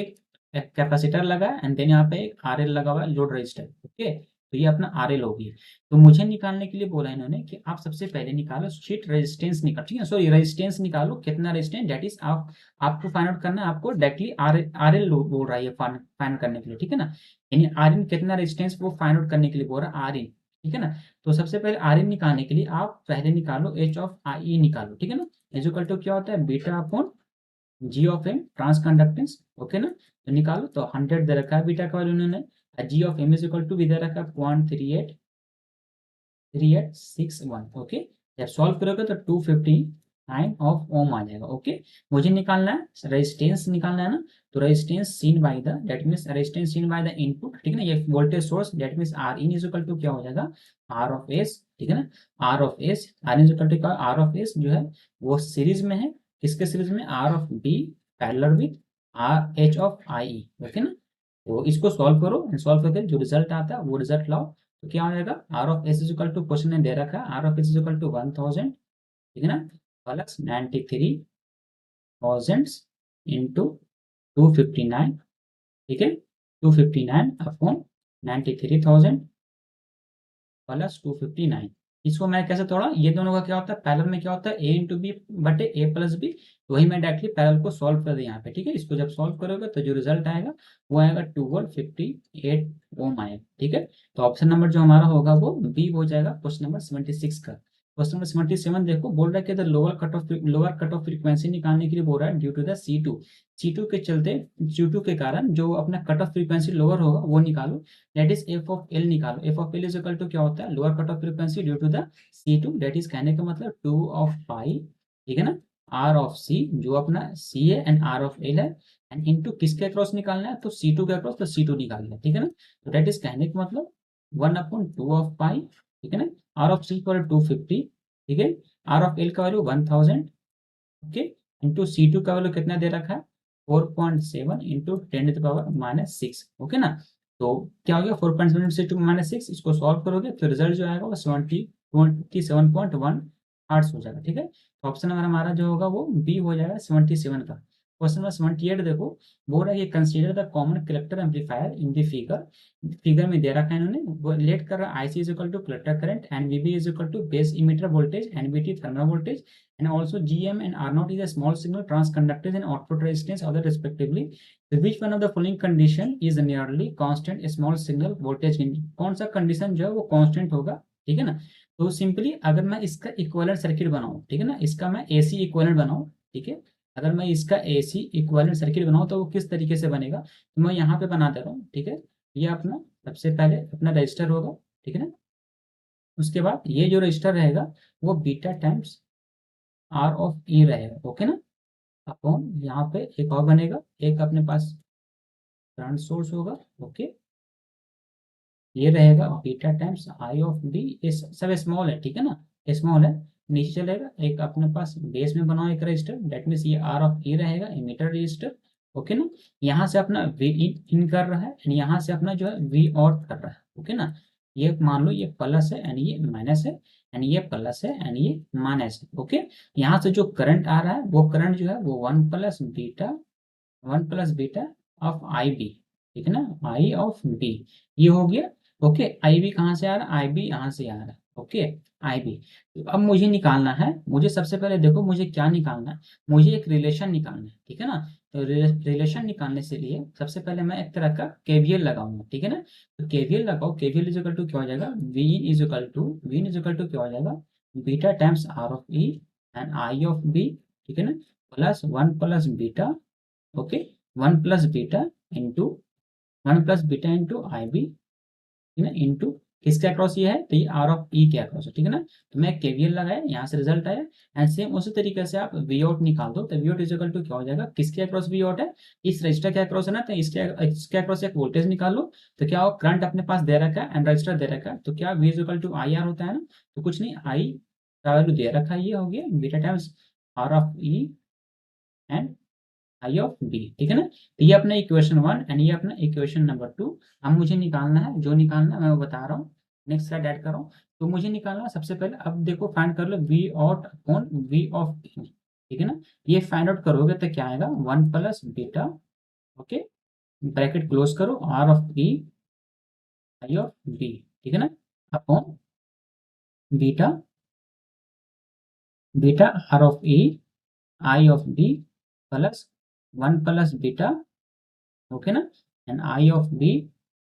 एक कैपेसिटर लगा है एंड देन यहाँ पे एक आर एल लगा हुआ है लोड रजिस्टर, ओके, तो ये अपना आर एल होगी, तो मुझे निकालने के लिए बोला इन्होंने कि आप सबसे पहले निकालो शीट रेजिस्टेंस निकाल, ठीक है, सॉरी रेजिस्टेंस निकालो कितना रेजिस्टेंस, दैट इज आप आपको फाइंड आउट करना है, आपको डायरेक्टली आर एल बोल रहा है ये फाइंड आउट करने के लिए, ठीक है ना, यानी आर इन कितना रेजिस्टेंस वो फाइंड आउट करने के लिए बोल रहा है आर इन, ठीक है ना, तो सबसे पहले आर इन निकालने के लिए आप पहले निकालो एच ऑफ आई निकालो, ठीक है ना, एज इक्वल टू क्या होता है beta upon G of M transconductance, okay ना, तो निकालो, तो 100 दे रखा है बीटा का वैल्यू उन्होंने, G of M is equal to भी दे रखा है 0.3861, ओके, जब सॉल्व करोगे तो 259 ऑफ ओम आ जाएगा, ओके, मुझे निकालना है रेजिस्टेंस निकालना है ना, तो resistance seen by the that means resistance seen by the input, ठीक है ना, ये voltage source that means R in is equal to क्या हो जाएगा आर ऑफ एस, ठीक है ना, R of S, R in is equal to R of S जो है वो सीरीज में है, किसके सीरीज में, R of B parallel with R H of I, okay ना, तो इसको सॉल्व करो, सॉल्व करके जो रिजल्ट आता है वो रिजल्ट लाओ, तो क्या हो जाएगा R of S is equal to question में दे रखा है R of S is equal to 1000, ठीक है ना, प्लस 93,000 इंटू 259 ठीक है, 259 अपॉन 93,000 प्लस 259। इसको मैं कैसे तोड़ा, ये दोनों का क्या होता है, पैरेलल में क्या होता है, ए इंटू बी बटे ए प्लस बी, वही मैं डायरेक्टली पैरेलल को सॉल्व कर दिया यहाँ पे। ठीक है, इसको जब सॉल्व करोगे तो जो रिजल्ट आएगा वो आएगा 2 वोल्ट 58 ओम आएगा। ठीक है, तो ऑप्शन नंबर जो हमारा होगा वो बी हो जाएगा क्वेश्चन नंबर 76 का। क्वेश्चन नंबर 77 देखो, बोल रहा है कि लोअर कट ऑफ फ्रीक्वेंसी निकालने के लिए बोल रहा है ड्यू टू द C2 के चलते, C2 के कारण जो अपना कट ऑफ फ्रीक्वेंसी लोअर होगा वो निकालो, that is F of L निकालो। F of L is equal to क्या होता है, lower cut off frequency due to the C2, that is कहने का मतलब 2 ऑफ पाई, ठीक है ना, आर ऑफ सी जो अपना सी है एंड आर ऑफ एल है, एंड इनटू किसके अक्रॉस निकालना है, तो C2 के अक्रॉस, तो C2 निकालना है। ठीक है ना, तो दैट इज कहने का मतलब 1/2 ऑफ पाई, ठीक है ना, आर ऑफ सी पर 250, ठीक है, आर ऑफ एल का वैल्यू 1000, ओके, इंटू C2 का वैल्यू कितना दे रखा है 4.7 इंटू 10⁻�6, ओके ना। तो क्या हो गया 4.7 इंटू 10⁻6, इसको सॉल्व करोगे तो रिजल्ट जो आएगा वो 27.1 आर्ट्स हो जाएगा। ठीक है, तो ऑप्शन नंबर हमारा जो होगा वो बी हो जाएगा 77 का। क्वेश्चन नंबर 78 देखो, बोल रहा है कि consider the common collector amplifier in the figure में दे रखा है इन्होंने, वो लेट कर रहा है IC is equal to collector current and VB is equal to base emitter voltage and VT thermal voltage, and also GM and R0 is a small signal transconductors and output resistance other respectively. So which one of the following condition is nearly constant small signal voltage gain? कौन सा condition जो है वो constant होगा, ठीक है ना। तो सिंपली अगर मैं इसका इक्विवेलेंट सर्किट बनाऊं, ठीक है ना, इसका मैं AC इक्विवेलेंट बनाऊं, ठीक है, अगर मैं इसका AC इक्विवेलेंट सर्किट बनाऊं तो वो किस तरीके से बनेगा, तो मैं यहाँ पे बना दे रहा हूँ। ठीक है, ये अपना सबसे पहले अपना रजिस्टर होगा, ठीक है ना, उसके बाद ये जो रजिस्टर रहेगा वो बीटा टाइम्स आर ऑफ ई रहेगा, ओके ना, अपॉन यहाँ पे एक और बनेगा, एक अपने पास करंट सोर्स होगा, ओके, ये रहेगा beta times I of B, ये सब स्मॉल है, ठीक है ना, स्मॉल है, नीचे चलेगा एक अपने पास बेस में बनाओ एक रजिस्टर, दैट मीन्स ये आर ऑफ ई रहेगा इमीटर रजिस्टर, ओके ना, यहाँ से अपना वी इन कर रहा है एंड यहाँ से अपना जो है वी आउट कर रहा है, ओके ना, ये मान लो ये प्लस है एंड ये माइनस है, एंड ये प्लस है एंड ये माइनस है, ओके। यहाँ से जो करंट आ रहा है वो करंट जो है वो 1 plus beta of I B, ठीक है ना, आई ऑफ बी, ये हो गया, ओके। आई बी कहाँ से आ रहा है, आई बी यहाँ से आ रहा है, ओके, आई बी। तो अब मुझे निकालना है, मुझे सबसे पहले देखो मुझे क्या निकालना है, मुझे एक रिलेशन निकालना है, ठीक है ना। तो रिलेशन निकालने से लिए सबसे पहले मैं एक तरह का केवीएल लगाऊंगा, ठीक है ना। तो केवीएल लगाओ, केवीएल इज इक्वल टू क्या हो जाएगा, V in is equal to क्या हो जाएगा, beta times R of E and I of B, ठीक है ना, plus 1 plus beta, okay, 1 plus beta into I B, ठीक है ना, इंटू किसके अक्रॉस ये है, तो ये आर ऑफ ई के अक्रॉस है, ठीक है ना। तो मैं केवीएल लगाया, यहाँ से रिजल्ट आया, एंड सेम उसी तरीके से आप वी आउट निकाल दो, तो V out is equal to क्या हो जाएगा, किसके अक्रॉस वी आउट है, इस रजिस्टर के अक्रॉस है ना, तो इसके अक्रॉस एक वोल्टेज निकालो, तो क्या हो, करंट अपने पास दे रखा है एंड रजिस्टर दे रखा है, तो क्या V is equal to I R होता है ना, तो कुछ नहीं, आई का वैल्यू दे रखा है, ये हो गया beta times R of E and I of B, ठीक है ना। तो ये अपना इक्वेशन 1 एंड ये अपना इक्वेशन नंबर 2। अब मुझे निकालना है, जो निकालना है मैं वो बता रहा हूँ, नेक्स्ट स्लाइड ऐड कर रहा हूँ। तो मुझे निकालना है सबसे पहले, अब देखो फाइंड कर लो V out upon V of E, ठीक है ना। ये फाइंड आउट करोगे तो क्या आएगा, 1 plus beta, okay, bracket close करो, R of E I of B, ठीक है ना, upon beta, beta R of E I of B plus 1 plus beta, okay ना, and I of B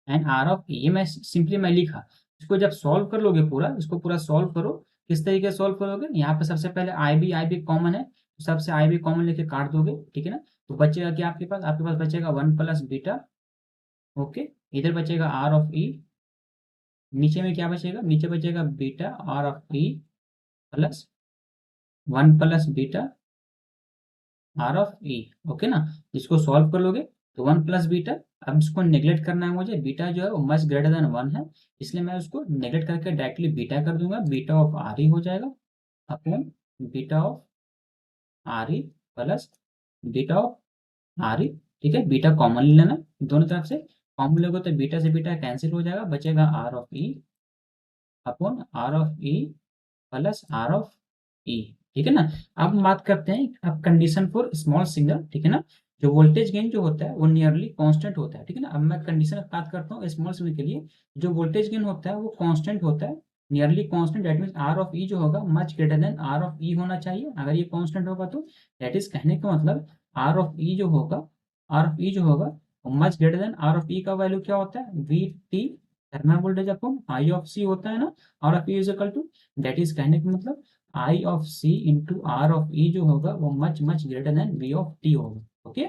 and R of A, ये मैं simply मैं लिखा। इसको जब सॉल्व कर लोगे पूरा, इसको पूरा सॉल्व करो, किस तरीके से सॉल्व करोगे, यहाँ पे सबसे पहले आई बी कॉमन है, तो सबसे आई बी कॉमन लेके काट दोगे, ठीक है ना। तो बचेगा क्या आपके पास बचेगा 1 प्लस बीटा, ओके, इधर बचेगा आर ऑफ ई, नीचे में क्या बचेगा, नीचे बचेगा beta R of E plus 1 plus beta R of E, okay ना। इसको सॉल्व कर लोगे तो 1 प्लस बीटा, अब इसको नेग्लेक्ट करना है मुझे, बीटा जो है वो मच ग्रेटर देन 1 है, इसलिए मैं उसको नेग्लेक्ट करके डायरेक्टली बीटा कर दूंगा, बीटा ऑफ आर ई हो जाएगा upon beta of R E plus beta of are E, ठीक है, बीटा कॉमन ले लेना, दोनों तरफ से कॉमन लोगे तो बीटा से बीटा कैंसिल हो जाएगा, बचेगा R of E upon R of E plus R of E, ठीक है ना। अब हम बात करते हैं अब कंडीशन फॉर स्मॉल सिग्नल, ठीक है ना। जो वोल्टेज गेन जो होता है वो नियरली कांस्टेंट होता है, ठीक है ना। अब मैं कंडीशन बात करता हूँ स्मॉल सिग्नल के लिए, जो वोल्टेज गेन होता है वो कांस्टेंट होता है, nearly constant, that means R of E जो होगा much greater than R of E होना चाहिए। अगर ये कांस्टेंट होगा तो दैट इज कहने का मतलब आर ऑफ ई जो होगा, आर ऑफ ई जो होगा much greater than R of E का वैल्यू क्या होता है, V T thermal voltage upon I of C होता है ना, R of E is equal to, that is कहने का मतलब I of C into R of E जो होगा वो much much greater than V of T होगा। ओके,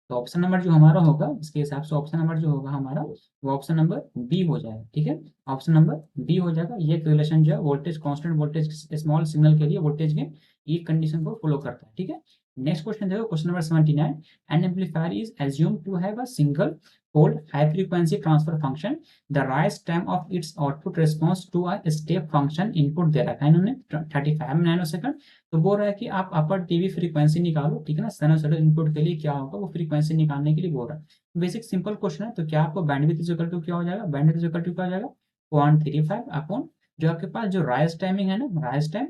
तो ऑप्शन नंबर जो हमारा होगा इसके हिसाब से ऑप्शन नंबर जो होगा हमारा वो ऑप्शन नंबर बी हो जाएगा, ठीक है। ऑप्शन नंबर बी हो जाएगा। ये रिलेशन जो है voltage constant voltage small signal के लिए वोल्टेज गेन ये कंडीशन को फॉलो करता है, ठीक है। नेक्स्ट क्वेश्चन देखो, question number 79, an amplifier is assumed to have a single pole high frequency transfer function, the rise time of its output response to a step function input दे रखा है इन्होंने 35 नैनो सेकंड। तो बोल रहा है कि आप अपर टीवी फ्रीक्वेंसी निकालो, ठीक है ना, साइनसॉइडल इनपुट के लिए क्या होगा वो फ्रीक्वेंसी निकालने के लिए बोल रहा है। बेसिक सिंपल क्वेश्चन है, तो क्या आपको बैंडविड्थ इज इक्वल टू क्या हो जाएगा, बैंडविड्थ इज इक्वल टू क्या हो जाएगा 0.35 अपॉन जो आपके पास जो राइज टाइमिंग है ना, राइज टाइम,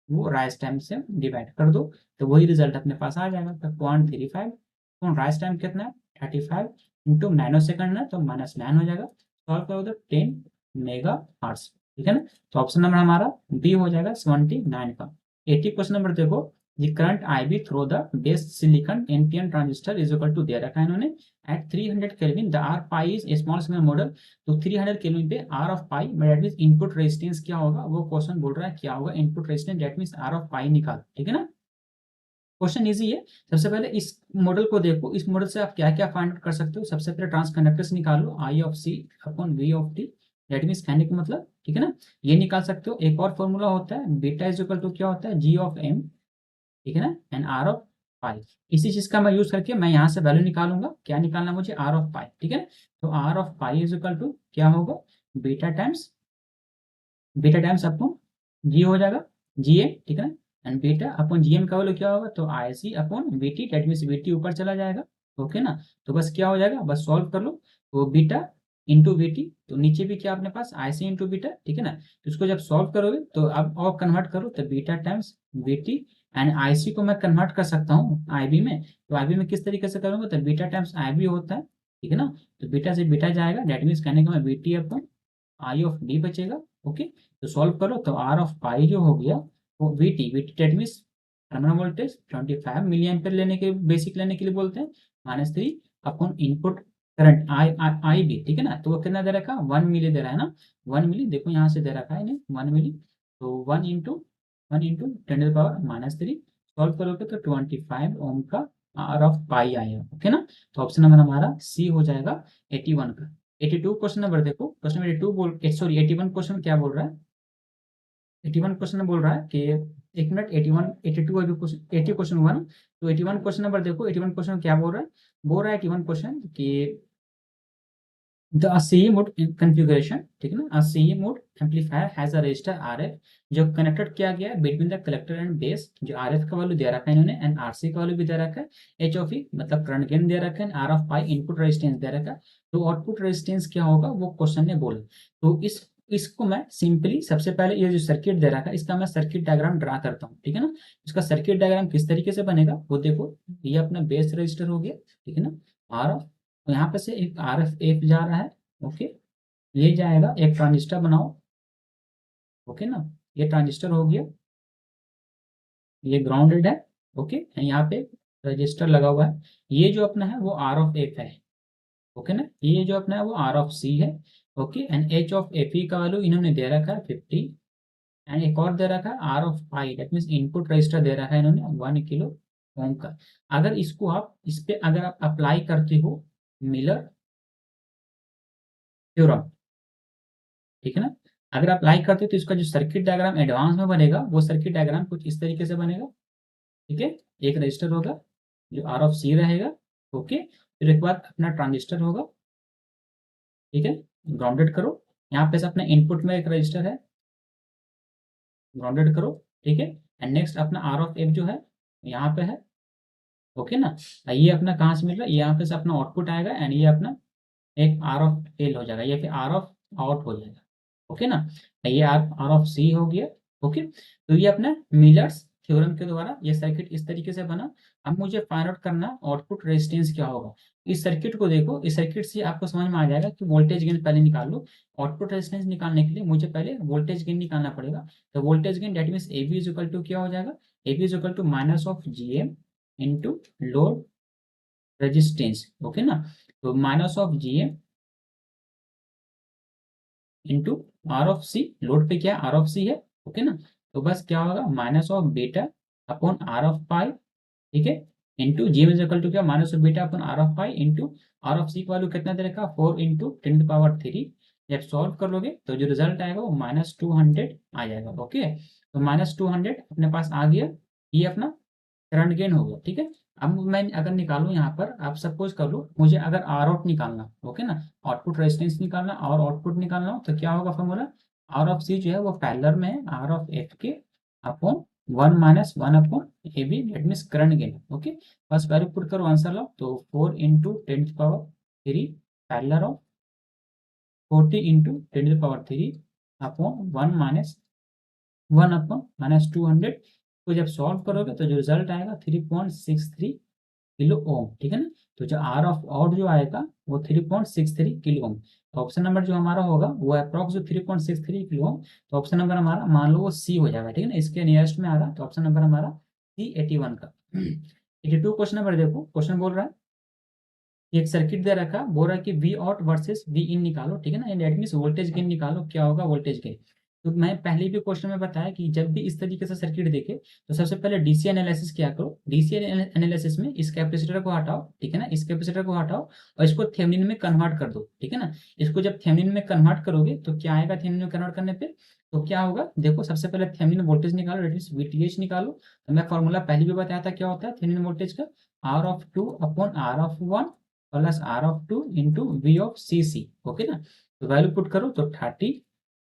वो राइज टाइम से डिवाइड कर दो, तो वही रिजल्ट अपने पास आ जाएगा। तो 0.35 राइज टाइम कितना है 35 इंटू नैनो सेकंड है तो -9 हो जाएगा, सॉल्व करो तो 10 मेगा हर्ट्ज, ठीक है ना। तो ऑप्शन नंबर हमारा बी हो जाएगा 79 का। 80 क्वेश्चन नंबर देखो, the current IB through the base silicon NPN transistor is equal to दे रखा है इन्होंने at 300 kelvin, the R pi is a small signal model. तो 300 केल्विन पे R of pi that means input resistance क्या होगा, वो क्वेश्चन बोल रहा है क्या होगा input resistance, that means R of pi निकाल, ठीक है ना। क्वेश्चन इजी है। सबसे पहले इस मॉडल को देखो, इस मॉडल से आप क्या क्या फाइंड आउट कर सकते हो। सबसे पहले ट्रांस कंडक्टेंस निकालो, I of C upon V of T, that means कहने का मतलब, ठीक है ना, ये निकाल सकते हो। एक और फॉर्मूला होता है बीटा इज इक्वल टू क्या होता है जी ऑफ एम, ठीक है ना, एंड आर ऑफ पाई। इसी चीज का मैं यूज करके मैं यहाँ से वैल्यू निकालूंगा, क्या निकालना मुझे आर ऑफ पाई, ठीक है ना। तो R of pi is equal to क्या होगा beta times, beta times upon G हो जाएगा जी ए, ठीक है ना, and beta upon G M का वैल्यू क्या होगा तो I C upon V T, that means V T ऊपर चला जाएगा, ओके ना। तो बस क्या हो जाएगा, बस सॉल्व कर लो, तो बीटा इंटू वी टी, तो नीचे भी क्या अपने पास आई सी इंटू बीटा, ठीक है ना। तो इसको जब सॉल्व करोगे तो अब और कन्वर्ट करो तो beta times V T, and I C को मैं कन्वर्ट कर सकता हूँ आई बी में, तो आई बी में किस तरीके से करूंगा तो बीटा टाइम्स आई बी होता है, ठीक है ना। तो बीटा से बीटा जाएगा, दैट मीन्स कहने का मैं V T upon I of D बचेगा, ओके। तो सॉल्व करो तो आर ऑफ पाई जो हो गया वो V T, V T that means terminal voltage 25 milli ampere लेने के बेसिक लेने के लिए बोलते हैं, -3 upon input current I I B, ठीक है ना। तो वो कितना दे रखा 1 मिली दे रहा है ना, 1 मिली देखो यहाँ से दे रखा है इन्हें 1 मिली, तो 1 इंटू 10⁻³ सॉल्व करोगे तो 25 ओम का आर ऑफ पाई आएगा, ओके ना। तो ऑप्शन नंबर हमारा सी हो जाएगा 81 का। 82 क्वेश्चन नंबर देखो, क्वेश्चन नंबर 82 सॉरी 81 क्वेश्चन क्या बोल रहा है, 81 क्वेश्चन बोल रहा है कि एक मिनट 81 82 अभी क्वेश्चन 80 क्वेश्चन हुआ ना, तो 81 क्वेश्चन नंबर देखो, 81 क्वेश्चन क्या बोल रहा है, बोल रहा है 81 क्वेश्चन कि द CE मोड कॉन्फ़िगरेशन, ठीक है ना, CE mode amplifier has a resistor RF जो कनेक्टेड किया गया है between the collector and base, जो RF का वैल्यू दे रखा है इन्होंने एंड RC का वैल्यू भी दे रखा है, H ऑफ E मतलब करंट गेन दे रखा है, R of pi input resistance दे रखा है। तो आउटपुट रेजिस्टेंस क्या होगा वो क्वेश्चन ने बोला। तो इसको मैं सिंपली सबसे पहले ये जो सर्किट दे रखा है इसका मैं सर्किट डायग्राम ड्रा करता हूँ, ठीक है ना। इसका सर्किट डायग्राम किस तरीके से बनेगा वो देखो, ये अपना बेस रजिस्टर हो गया, ठीक है ना, आर ऑफ, तो यहाँ पे से एक आर एफ एफ जा रहा है, ओके, ये जाएगा एक ट्रांजिस्टर बनाओ, ओके ना, ये ट्रांजिस्टर हो गया, ये ग्राउंडेड है, ओके, यहाँ पे रजिस्टर लगा हुआ है, ये जो अपना है वो आर ऑफ एफ है, ओके ना, ये जो अपना है वो आर ऑफ सी है, okay, and H of F ई का वैल्यू इन्होंने दे रखा है 50, एंड एक और दे रखा है R of pi, that means input register दे रखा है इन्होंने 1 किलो ओम का। अगर इसको आप इस पे अगर आप अप्लाई करते हो मिलर थ्योरम, ठीक है ना, अगर आप अप्लाई करते हो तो इसका जो सर्किट डायग्राम एडवांस में बनेगा वो सर्किट डायग्राम कुछ इस तरीके से बनेगा, ठीक है। एक रजिस्टर होगा जो आर ऑफ सी रहेगा, ओके, फिर एक बाद अपना ट्रांजिस्टर होगा, ठीक है, ग्राउंडेड करो, यहाँ पे से अपना इनपुट में एक रजिस्टर है, ग्राउंडेड करो, ठीक है, एंड नेक्स्ट अपना आर ऑफ एफ जो है यहाँ पे है, ओके ना। ये अपना कहाँ से मिल रहा है, यहाँ पे से अपना आउटपुट आएगा एंड ये अपना एक आर ऑफ एल हो जाएगा, ये फिर आर ऑफ आउट हो जाएगा, ओके ना। ये आर ऑफ सी हो गया, ओके। तो ये अपना मिलर्स थ्योरम के द्वारा ये सर्किट इस तरीके से बना। अब मुझे फाइंड आउट करना आउटपुट रेजिस्टेंस क्या होगा। इस सर्किट को देखो, इस सर्किट से आपको समझ में आ जाएगा कि वोल्टेज गेन पहले निकाल लो। आउटपुट रेजिस्टेंस निकालने के लिए मुझे पहले वोल्टेज गेन निकालना पड़ेगा। तो voltage gain that means AB is equal to क्या हो जाएगा, AB is equal to minus of GM into load resistance. Okay ना, तो minus of GM into R of C, load पे क्या आर ऑफ सी है। ओके ना, तो बस क्या होगा minus of beta upon R of pi, ठीक है, into G is equal to क्या minus of beta upon R of pi into R of C की वैल्यू कितना दे रखा 4 इंटू 10⁻³ जब सॉल्व कर लोगे तो जो रिजल्ट आएगा वो -200 आ जाएगा। ओके, तो -200 अपने पास आ गया, ये अपना करंट गेन हो गया। ठीक है, अब मैं अगर निकालूं यहाँ पर, आप सपोज कर लो मुझे अगर आर आउट निकालना, ओके ना, आउटपुट रेजिस्टेंस निकालना और आउटपुट निकालना हो, तो क्या होगा फॉर्मूला, आर ऑफ सी जो है वो पैरेलल में है आर ऑफ एफ के upon 1 minus 1 upon A B, that means current gain. Okay, बस वैल्यू पुट करो, आंसर लो, तो 4 into 10⁻³ parallel of 40 into 10⁻³ upon 1 minus 1 upon -200 को जब सॉल्व करोगे तो जो रिजल्ट आएगा 3.63 किलो ओम। ठीक है ना, तो जो आर ऑफ आउट जो आएगा वो 3.63 किलो ओम। तो ऑप्शन नंबर जो हमारा होगा वो अप्रॉक्स जो 3.63 किलो ओम, तो ऑप्शन नंबर हमारा मान लो वो सी हो जाएगा। ठीक है ना, इसके नियरेस्ट में आ रहा, तो ऑप्शन नंबर हमारा सी 81 का। 82 क्वेश्चन नंबर देखो, क्वेश्चन बोल रहा है एक सर्किट दे रखा, बोल रहा है कि वी आउट वर्सेस वी इन निकालो। ठीक है ना, दैट मीन्स वोल्टेज गेन निकालो, क्या होगा वोल्टेज गेन। तो मैं पहले भी क्वेश्चन में बताया कि जब भी इस तरीके से सर्किट देखे तो सबसे पहले डीसी एनालिसिस क्या करो, डीसी एनालिसिस में इस कैपेसिटर को हटाओ, ठीक है ना, इस कैपेसिटर को हटाओ और इसको थेवेनिन में कन्वर्ट कर दो। ठीक है ना, इसको जब थेवेनिन में कन्वर्ट करोगे तो क्या आएगा, थेवेनिन में कन्वर्ट करने पे तो क्या होगा, देखो सबसे पहले थेवेनिन वोल्टेज निकालो, दैट मीन्स वीटीएच निकालो। तो मैं फॉर्मूला पहले भी बताया था क्या होता है थेवेनिन वोल्टेज का, R of 2 upon R of 1 plus R of 2 into V of C C. Okay ना, तो वैल्यू पुट करो तो 30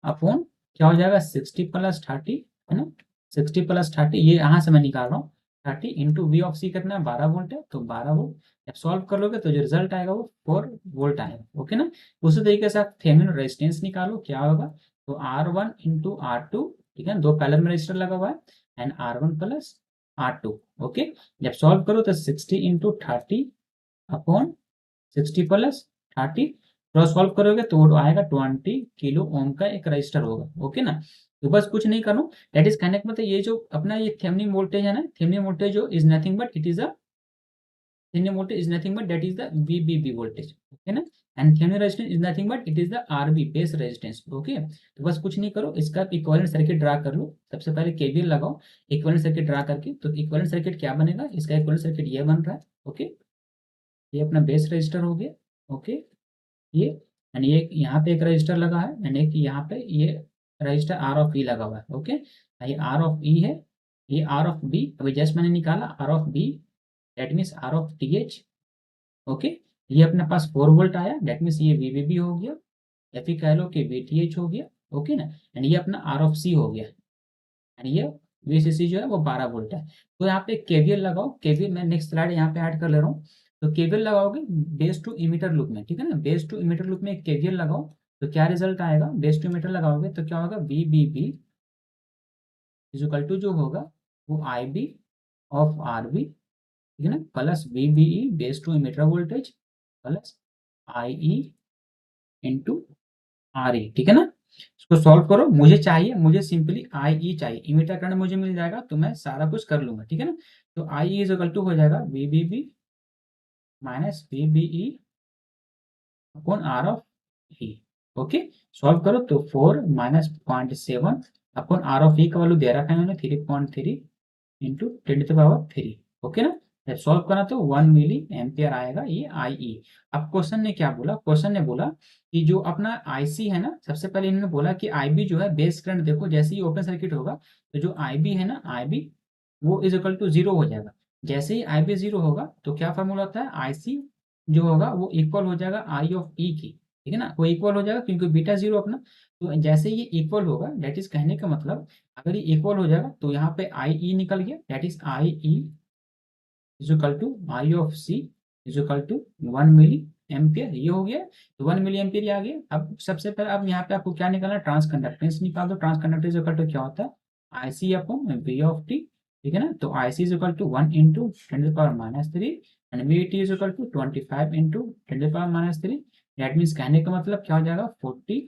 अपॉन क्या हो जाएगा 60 प्लस 30, है ना, 60 प्लस 30 ये यहाँ से मैं निकाल रहा हूँ, 30 इंटू वी ऑफ सी कितना 12 वोल्ट है, तो 12 वोल्ट जब सॉल्व कर लोगे तो जो रिजल्ट आएगा वो 4 वोल्ट आएगा। ओके ना, उसी तरीके से आप थेवेनिन रेजिस्टेंस निकालो, क्या होगा, तो R1 इंटू R2, ठीक है, दो पैरेलल में रजिस्टर लगा हुआ है, and R1 plus R2। Okay, जब सॉल्व करो तो 60 into 30 upon 60 plus 30, cross solve करोगे तो वो आएगा 20 किलो ओम का एक रजिस्टर होगा। ओके ना, तो बस कुछ नहीं करो, दैट इज कहने का मतलब ये जो अपना ये थेवेनिन वोल्टेज है ना, थेवेनिन वोल्टेज जो is nothing but it is a Thevenin voltage is nothing but that is the VBB voltage. Okay ना, and Thevenin resistance is nothing but it is the RB base resistance. Okay, तो बस कुछ नहीं करो, इसका equivalent circuit draw कर लो, सबसे पहले केवीएल लगाओ इक्विवेलेंट सर्किट ड्रा करके, तो इक्विवेलेंट सर्किट क्या बनेगा, इसका इक्विवेलेंट सर्किट ये बन रहा है। ओके, ये अपना बेस रजिस्टर हो गया। ओके, ये एंड ये यहाँ पे एक रजिस्टर लगा है एंड एक यहाँ पे ये रजिस्टर आर ऑफ ई लगा हुआ है। ओके, ये आर ऑफ ई है, ये आर ऑफ बी, अभी जस्ट मैंने निकाला R of B, that means R of T H. Okay, ये अपने पास 4 वोल्ट आया, दैट मीन्स ये वीबीबी हो गया, या फिर कह लो कि वीटीएच हो गया। ओके ना, एंड ये अपना आर ऑफ सी हो गया, एंड ये वीसीसी जो है वो 12 वोल्ट है। तो यहाँ पे केवीएल लगाओ, केवीएल मैं नेक्स्ट स्लाइड यहाँ पे ऐड कर ले रहा हूँ। तो केवीएल लगाओगे बेस टू इमीटर लूप में, ठीक है ना, बेस टू इमीटर लूप में केवीएल लगाओ, तो क्या रिजल्ट आएगा, बेस टू इमीटर लगाओगे तो क्या होगा, V B B is equal to जो होगा वो I B of R B, ठीक है ना, plus V B E base to emitter voltage plus I E into R E. ठीक है ना, इसको सॉल्व करो, मुझे चाहिए, मुझे सिंपली आई ई चाहिए, इमीटर करंट मुझे मिल जाएगा तो मैं सारा कुछ कर लूंगा। ठीक है ना, तो I E is equal to हो जाएगा V B B minus V B E upon R of E. Okay, solve करो तो 4 minus 0.7 upon R of E का वैल्यू दे रखा है उन्होंने 3.3 इंटू 10⁻³ ओके ना, जब सॉल्व करा तो 1 मिली एम्पियर आएगा ये आई ई। अब क्वेश्चन ने क्या बोला, क्वेश्चन ने बोला कि जो अपना आईसी है ना, सबसे पहले इन्होंने बोला कि आईबी जो है बेस करंट, देखो जैसे ही ओपन सर्किट होगा तो जो आईबी है ना, आईबी वो इज इक्वल टू 0 हो जाएगा। जैसे ही आईबी 0 होगा तो क्या फॉर्मूला होता है, आईसी जो होगा वो इक्वल हो जाएगा आई ऑफ ई की। ठीक है ना, वो इक्वल हो जाएगा क्योंकि बीटा 0 अपना, तो जैसे ये इक्वल होगा दैट इज कहने का मतलब अगर ये इक्वल हो जाएगा तो यहाँ पे आई ई निकल गया, that is I E is equal to I of C is equal to 1 milli ampere, ये हो गया, तो 1 मिली एम्पियर ये आ गया। अब सबसे पहले अब यहाँ पे आपको क्या निकालना है, ट्रांस कंडक्टेंस निकाल दो, ट्रांस कंडक्टेंस इक्वल टू क्या होता है, I C upon V of T ठीक है ना। तो IC is equal to 1 into 10⁻³ and VT is equal to 25 into 10⁻³। That means कहने का मतलब क्या हो जाएगा, 40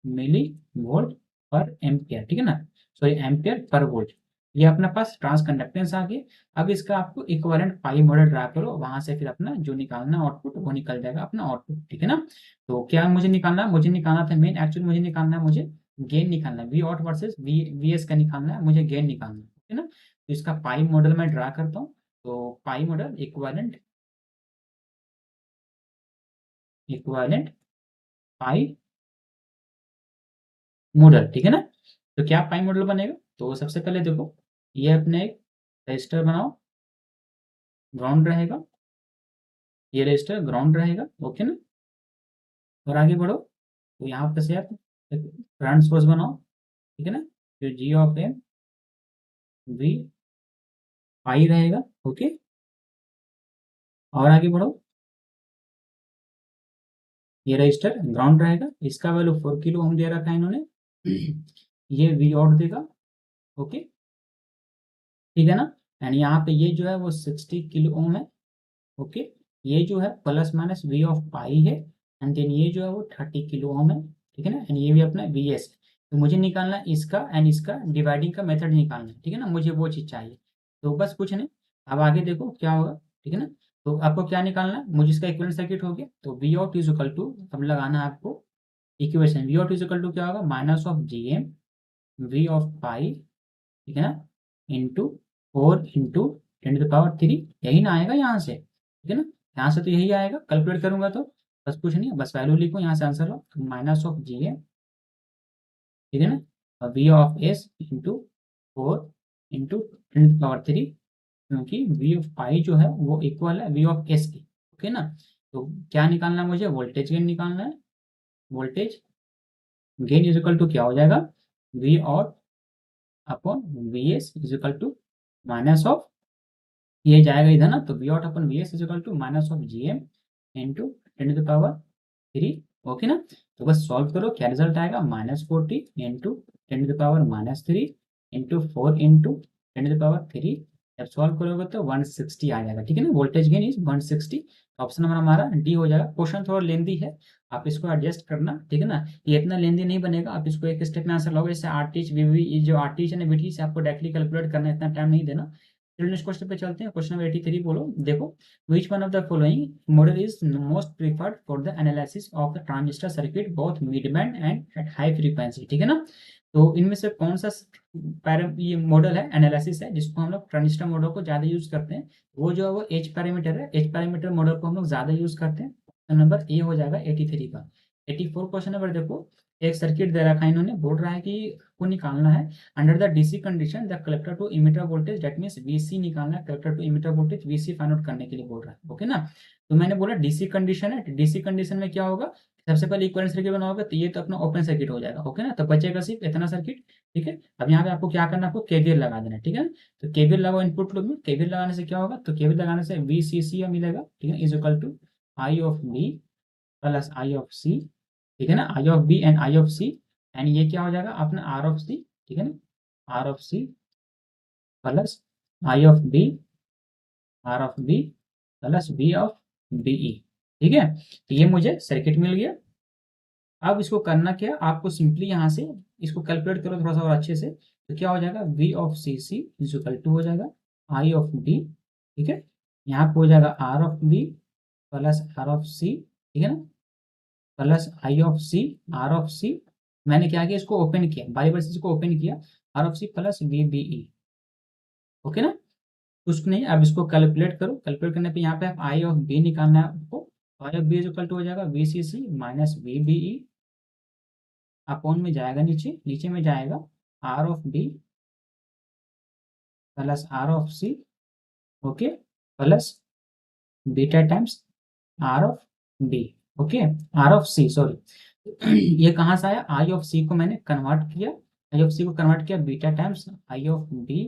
मिली वोल्ट पर एम्पियर, ठीक है ना, सॉरी एम्पियर पर वोल्ट। ये अपने पास ट्रांस कंडक्टेंस आ गई। अब इसका आपको इक्विवेलेंट पाई मॉडल ड्रा करो, वहां से फिर अपना जो निकालना आउटपुट वो निकल जाएगा अपना आउटपुट, ठीक है ना। तो क्या मुझे निकालना है, मुझे निकालना था मेन, एक्चुअली मुझे निकालना है, मुझे गेन निकालना है, V out versus V S का निकालना है, मुझे गेन निकालना है, ठीक है ना। तो इसका पाई मॉडल मैं ड्रा करता हूँ। तो pi model equivalent equivalent pi model, ठीक है ना। तो क्या पाई मॉडल बनेगा, तो सबसे पहले देखो, ये अपने एक रजिस्टर बनाओ, ग्राउंड रहेगा, ये रजिस्टर ग्राउंड रहेगा, ओके ना। और आगे बढ़ो, तो यहाँ पे से आप करंट सोर्स बनाओ, ठीक है ना, जो जी ऑफ एम वी आई रहेगा, ओके। और आगे बढ़ो, ये रजिस्टर ग्राउंड रहेगा, इसका वैल्यू 4 किलो ओम दे रखा है इन्होंने, ये वी आउट देगा, ओके, ठीक है ना। एंड यहाँ पे ये जो है वो 60 किलो ओम है, ओके। ये जो है प्लस माइनस वी ऑफ पाई है, एंड देन ये जो है वो 30 किलो ओम है, ठीक है ना। एंड ये भी अपना वी एस है। तो मुझे निकालना है इसका एंड इसका डिवाइडिंग का मेथड निकालना है, ठीक है ना, मुझे वो चीज़ चाहिए। तो बस कुछ नहीं, अब आगे देखो क्या होगा, ठीक है ना। तो आपको क्या निकालना है, मुझे इसका इक्विवेलेंट सर्किट हो गया, तो V out is equal to, अब लगाना है आपको equation, V out is equal to क्या होगा, minus of G M V of pi, ठीक है ना, इंटू 4 इंटू 10⁻³ यही ना आएगा यहाँ से, ठीक है ना। यहाँ से तो यही आएगा, कैलकुलेट करूंगा तो बस कुछ नहीं, बस वैल्यू लिखो, यहाँ से आंसर लो, माइनस ऑफ जी है, ठीक है ना, V of S into 4 into 10⁻³ क्योंकि वी ऑफ पाई जो है वो इक्वल है वी ऑफ एस की, ओके ना। तो क्या निकालना है मुझे, वोल्टेज गेन निकालना है, voltage gain is equal to क्या हो जाएगा, V out upon V S is equal to minus of, ये जाएगा इधर ना, तो V out upon V S is equal to minus of G M into 10⁻³ okay ना। तो बस सॉल्व करो, क्या रिजल्ट आएगा, -40 इंटू 10⁻³ इंटू 4 इंटू 10⁻³ जब सॉल्व करोगे तो 160 आ जाएगा, ठीक है ना। Voltage gain is 160। Option number हमारा डी हो जाएगा। क्वेश्चन थोड़ा लेंदी है, आप इसको एडजस्ट करना, ठीक है ना। ये इतना लेंदी नहीं बनेगा, आप इसको एक स्टेप में आंसर लोगे, जैसे आरटीएच वीवी, जो आरटीएच है बीटी से आपको डायरेक्टली कैलकुलेट करना है, इतना टाइम नहीं देना। नेक्स्ट क्वेश्चन पे चलते हैं, क्वेश्चन नंबर 83 बोलो, देखो, which one of the following model is most preferred for the analysis of the transistor circuit both midband and at high frequency, ठीक है ना। तो इनमें से कौन सा ये मॉडल है, एनालिसिस है, जिसको हम लोग ट्रांजिस्टर मॉडल को ज्यादा यूज करते हैं, वो जो है वो एच पैरामीटर है, एच पैरामीटर मॉडल को हम लोग ज्यादा यूज करते हैं। क्वेश्चन नंबर ए हो जाएगा 83 का। 84 क्वेश्चन नंबर देखो, एक सर्किट दे रखा है, इन्होंने बोल रहा है कि को निकालना है under the DC condition the collector to emitter voltage, that means VC निकालना है, collector to emitter voltage VC find out करने के लिए बोल रहा है, ओके ना। तो मैंने बोला डीसी कंडीशन है, डीसी कंडीशन में क्या होगा, सबसे पहले इक्विवेलेंट सर्किट बनाओगे तो ये तो अपना ओपन सर्किट हो जाएगा, ओके ना, तो बचेगा सिर्फ इतना सर्किट, ठीक है। अब यहाँ पे आपको क्या करना है, आपको केवीएल लगा देना है, ठीक है। तो केवीएल लगाओ इनपुट लूप में, केवीएल लगाने से क्या होगा, तो केवीएल लगाने से वीसीसी मिलेगा, ठीक है, is equal to I of B plus I of C, ठीक है ना, I of B and I of C, and ये क्या हो जाएगा अपना आर ऑफ सी, ठीक है ना, R of C plus I of B, R of B plus B of BE, ठीक है। तो ये मुझे सर्किट मिल गया। अब इसको करना क्या, आपको सिंपली यहाँ से इसको कैलकुलेट करो थोड़ा सा और अच्छे से, तो क्या हो जाएगा, V of C C is equal to हो जाएगा आई ऑफ बी, ठीक है, यहाँ पे हो जाएगा R of B plus R of C, ठीक है ना, plus I of C, R of C, मैंने क्या किया, इसको ओपन किया, बाई बाई इसको ओपन किया, R of C plus V B E, okay ना। कुछ नहीं, अब इसको कैलकुलेट करो, कैलकुलेट करने पे यहाँ पे आप आई ऑफ बी निकालना है आपको, I of B is equal to हो जाएगा V C C minus V B E, upon में जाएगा नीचे, नीचे में जाएगा R of B plus R of C, okay, plus beta times R of B, okay, R of C sorry, ये कहाँ से आया, आई ऑफ सी को मैंने कन्वर्ट किया, आई ऑफ सी को कन्वर्ट किया beta times I of B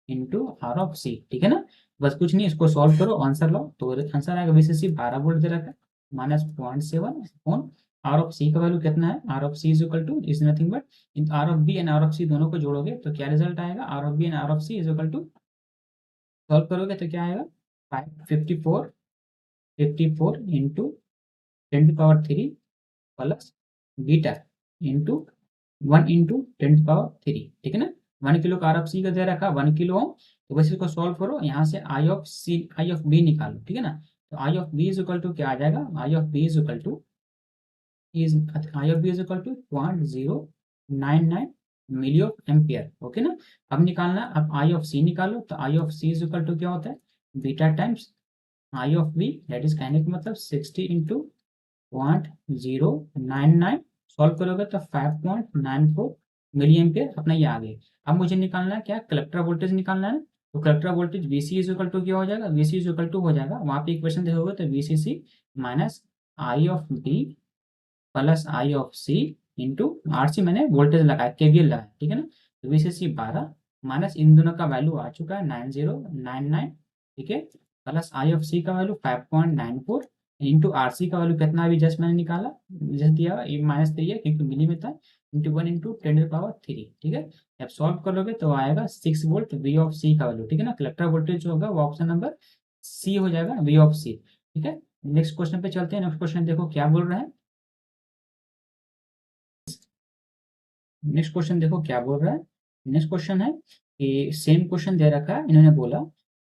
into R of C, ठीक है ना। बस कुछ नहीं, इसको सॉल्व करो, आंसर लो, तो आंसर आएगा वीसीसी 12 वोल्ट दे रखा है, -0.7 अपॉन आर ऑफ सी का वैल्यू कितना है, R of C is equal to is nothing but R of B and R of C दोनों को जोड़ोगे तो क्या रिजल्ट आएगा, R of B and R of C is equal to solve करोगे तो क्या आएगा 54 into 10 to the power 3 plus beta into 1 into 10 to the power 3, ठीक है ना। 1 किलो का आर ऑफ सी का दे रखा 1 किलो ओम, तो बस इसको सॉल्व करो, यहाँ से आई ऑफ बी निकालो, ठीक है ना। तो I of B is equal to क्या आ जाएगा, I of B is equal to I of B is equal to 0.099 milli of ampere, okay ना। अब निकालना, अब आई ऑफ सी निकालो, तो I of C is equal to क्या होता है, beta times I of B, that is कहने का मतलब 60 इंटू 0.099, सॉल्व करोगे तो 5.94 मिली एम्पियर अपना ये आ गया। अब मुझे निकालना है क्या, कलेक्टर वोल्टेज निकालना है। तो collector voltage V C is equal to क्या हो जाएगा, V C is equal to हो जाएगा, वहाँ पे इक्वेशन देखोगे तो V C C minus I of B plus I of C into R C, मैंने वोल्टेज लगाया केवीएल लगाया, ठीक है ना। तो वी सी सी 12 माइनस इन दोनों का वैल्यू आ चुका है 9099, ठीक है, प्लस आई ऑफ सी का वैल्यू 5.94 इंटू आर सी का वैल्यू कितना अभी जस्ट मैंने निकाला, जस्ट दिया ये -3 है क्योंकि मिली में था, into 1 into 10 to the power 3, ठीक है। जब सॉल्व करोगे तो आएगा 6 वोल्ट वी ऑफ सी का वैल्यू, ठीक है ना। कलेक्टर वोल्टेज जो होगा वो ऑप्शन नंबर सी हो जाएगा, वी ऑफ सी, ठीक है। नेक्स्ट क्वेश्चन पे चलते हैं। नेक्स्ट क्वेश्चन देखो क्या बोल रहा है, नेक्स्ट क्वेश्चन देखो क्या बोल रहा है। नेक्स्ट क्वेश्चन है कि सेम क्वेश्चन दे रखा है, इन्होंने बोला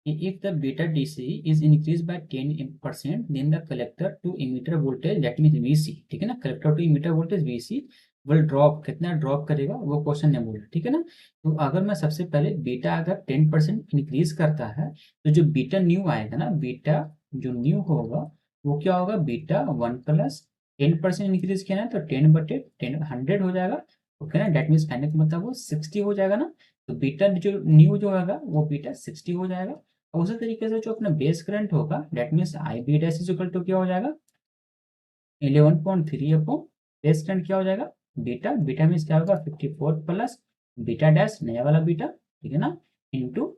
कि if the beta DC is increase by 10% then the collector to emitter voltage that means VC, ठीक है ना, collector to emitter voltage VC will drop, कितना ड्रॉप करेगा वो क्वेश्चन ने बोला, ठीक है ना। तो अगर मैं सबसे पहले बीटा अगर 10% इंक्रीज करता है तो जो बीटा न्यू आएगा ना, बीटा जो न्यू होगा वो क्या होगा, बीटा 1 प्लस 10% इंक्रीज किया ना तो 10/10 100 हो जाएगा, ओके ना। डेट मीन्स कहने का मतलब वो 60 हो जाएगा ना। तो बीटा जो न्यू जो होगा वो बीटा 60 हो जाएगा। और उसी तरीके से जो अपना बेस करंट होगा that means I B dash is equal to क्या हो जाएगा 11.3 अपॉन बेस करंट क्या हो जाएगा बीटा, बीटा मीन्स क्या होगा 54 प्लस बीटा डैश नया वाला बीटा, ठीक है ना, into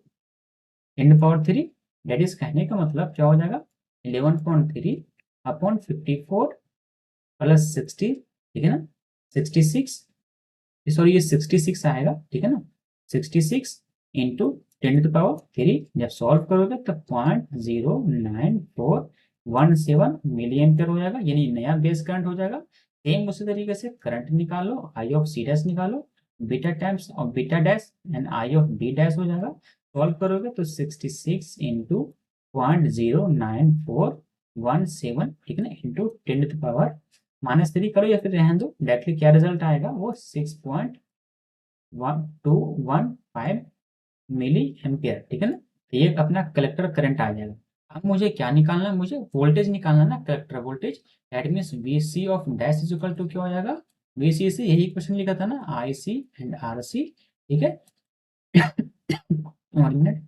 10 to the power 3, that is कहने का मतलब क्या हो जाएगा 11.3 अपॉन 54 प्लस 60, ठीक है ना, 66, सॉरी ये 66 आएगा, ठीक है ना, 66 इंटू 10 to the power 3, जब सॉल्व करोगे तो 0.09417 मिली एम्पियर हो जाएगा, यानी नया बेस करंट हो जाएगा। सेम उसी तरीके से करंट निकालो, आई ऑफ सी डैश निकालो, beta times of beta dash and I of B dash हो जाएगा। सॉल्व करोगे तो 66 इंटू 0.09417, ठीक है ना, इंटू 10 to the power -3 करो या फिर रहने दो, डायरेक्टली क्या रिजल्ट आएगा वो 6.1215 मिली एम्पियर, ठीक है ना। तो ये अपना कलेक्टर करंट आ जाएगा। अब मुझे क्या निकालना है, मुझे वोल्टेज निकालना ना, collector voltage, that means V C of dash is equal to क्या हो जाएगा, वी सी से यही क्वेश्चन लिखा था ना, I C and R C, ठीक है। और मिनट,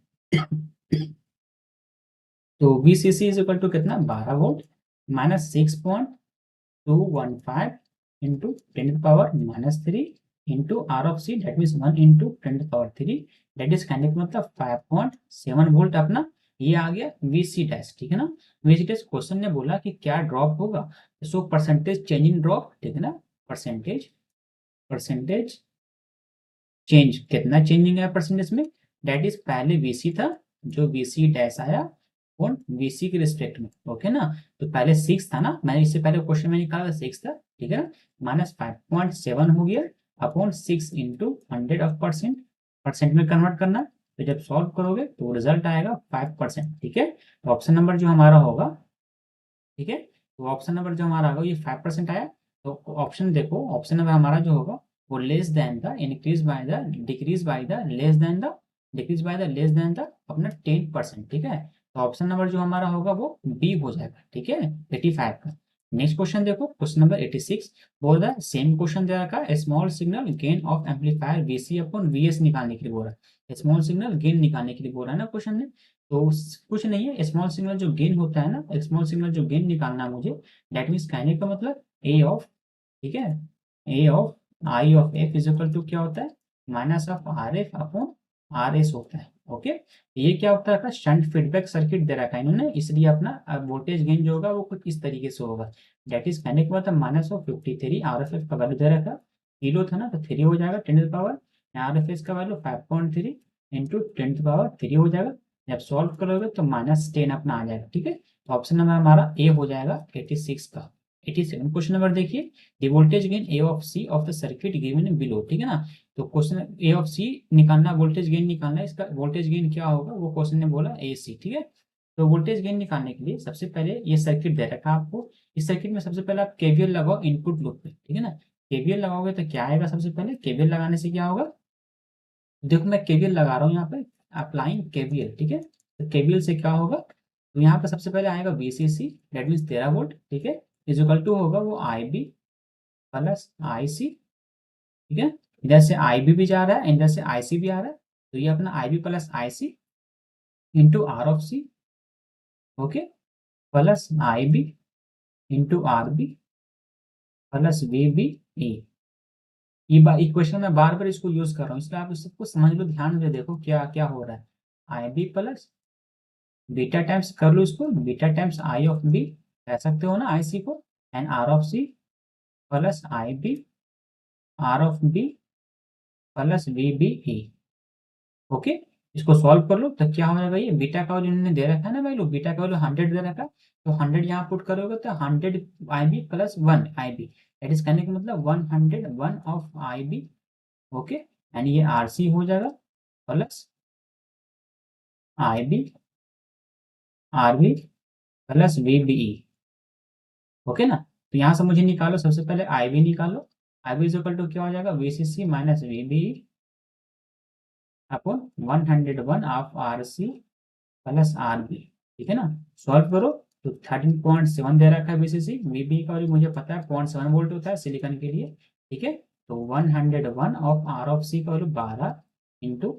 तो V C C is equal to कितना 12 volt minus 6.215 into 10 to the power -3 into R of C that means 1 into 10 to the power 3, that is कहने का मतलब 5.7 वोल्ट अपना ये आ गया वी सी डैश, ठीक है ना। वी सी डैश क्वेश्चन ने बोला कि क्या ड्रॉप होगा, so percentage change in drop, ठीक है ना, परसेंटेज चेंज, कितना चेंजिंग है परसेंटेज में, दैट इज पहले वी सी था, जो वी सी डैश आया कौन वी सी के रिस्पेक्ट में, ओके ना। तो पहले 6 था ना, मैंने इससे पहले क्वेश्चन में निकाला था 6 था, ठीक है ना, -5.7 हो गया अपॉन 6 इंटू 100 ऑफ परसेंट में कन्वर्ट करना। तो जब सॉल्व करोगे तो रिजल्ट आएगा 5%, ठीक है। तो ऑप्शन नंबर जो हमारा होगा, ठीक है, तो ऑप्शन नंबर जो हमारा होगा ये 5% आया। तो ऑप्शन देखो, ऑप्शन नंबर हमारा जो होगा वो less than the increase by the decrease by the less than the decrease by the less than the अपना 10%, ठीक है। तो ऑप्शन नंबर जो हमारा होगा वो बी हो जाएगा, ठीक है, 85 का। नेक्स्ट क्वेश्चन देखो, क्वेश्चन नंबर 86 बोल रहा है, सेम क्वेश्चन दे रखा है, small signal gain of amplifier VC upon VS निकालने के लिए बोल रहा है, स्मॉल सिग्नल गेन निकालने के लिए बोल रहा है ना क्वेश्चन ने। तो कुछ नहीं है, स्मॉल सिग्नल जो गेन होता है ना, स्मॉल सिग्नल जो गेन निकालना है मुझे, दैट मीन्स कहने का मतलब ए ऑफ, ठीक है, A of I of F is equal to क्या होता है minus of R F upon R S होता है, ओके। ये क्या होता है, शंट फीडबैक सर्किट दे रखा है इन्होंने, इसलिए अपना वोल्टेज गेन जो होगा वो कुछ इस तरीके से होगा, दैट इज कहने के मतलब -53 आर एफ एफ का वैल्यू दे रखा, किलो था ना तो 3 हो जाएगा 10 to the power, R F S का value 5.3 into 10 to the power 3 हो जाएगा। जब सॉल्व करोगे तो -10 अपना आ जाएगा, ठीक है। तो ऑप्शन नंबर हमारा ए हो जाएगा 86 का। 87 क्वेश्चन नंबर देखिए, the voltage gain A of C of the circuit given below, ठीक है ना। तो क्वेश्चन ए ऑफ सी निकालना, वोल्टेज गेन निकालना है, इसका वोल्टेज गेन क्या होगा वो क्वेश्चन ने बोला ए सी, ठीक है। तो वोल्टेज गेन निकालने के लिए सबसे पहले ये सर्किट दे रखा है आपको। इस सर्किट में सबसे पहले आप केवीएल लगाओ इनपुट लूप पे, ठीक है ना। केवीएल लगाओगे तो क्या आएगा, सबसे पहले केवीएल लगाने से क्या होगा, देखो मैं केवीएल लगा रहा हूँ यहाँ पे, अप्लाइंग केवीएल, ठीक है। तो केवीएल से क्या होगा, तो यहाँ पे सबसे पहले आएगा वीसीसी, दैट मीन्स 13 वोल्ट, ठीक है, इक्वल टू होगा वो आईबी प्लस आईसी, ठीक है। इधर से आईबी भी जा रहा है, इधर से आईसी भी आ रहा है, तो ये अपना IB plus IC into R of C, okay, plus IB into RB plus VB E. ये क्वेश्चन में बार बार इसको यूज कर रहा हूँ, इसलिए आप सबको समझ लो, ध्यान से देखो क्या क्या हो रहा है। आईबी प्लस बीटा टाइम्स कर लो इसको, beta times I of B कह सकते हो ना आई सी को, and R of C plus I B R of B plus V B E, okay. इसको सॉल्व कर लो तो क्या हो जाएगा, ये बीटा का वैल्यू इन्होंने दे रखा है ना भाई लोग, बीटा का वैल्यू 100 दे रखा है, तो 100 यहाँ पुट करोगे तो 100 I B plus 1 I B, that is कहने का मतलब 101 of I B, okay, and ये आर सी हो जाएगा plus I B R B plus V B E, okay ना। तो यहाँ से मुझे निकालो, सबसे पहले आई बी निकालो, आई बी इक्वल टू क्या हो जाएगा, V C C minus V B upon 101 of R C plus R B, ठीक है ना। सॉल्व करो तो 13.7 दे रखा है बीसीसी, वीबी का मुझे पता है 0.7 वोल्ट होता है सिलिकॉन के लिए, ठीक है। तो 101 ऑफ आर ऑफ सी का वैल्यू 12 इंटू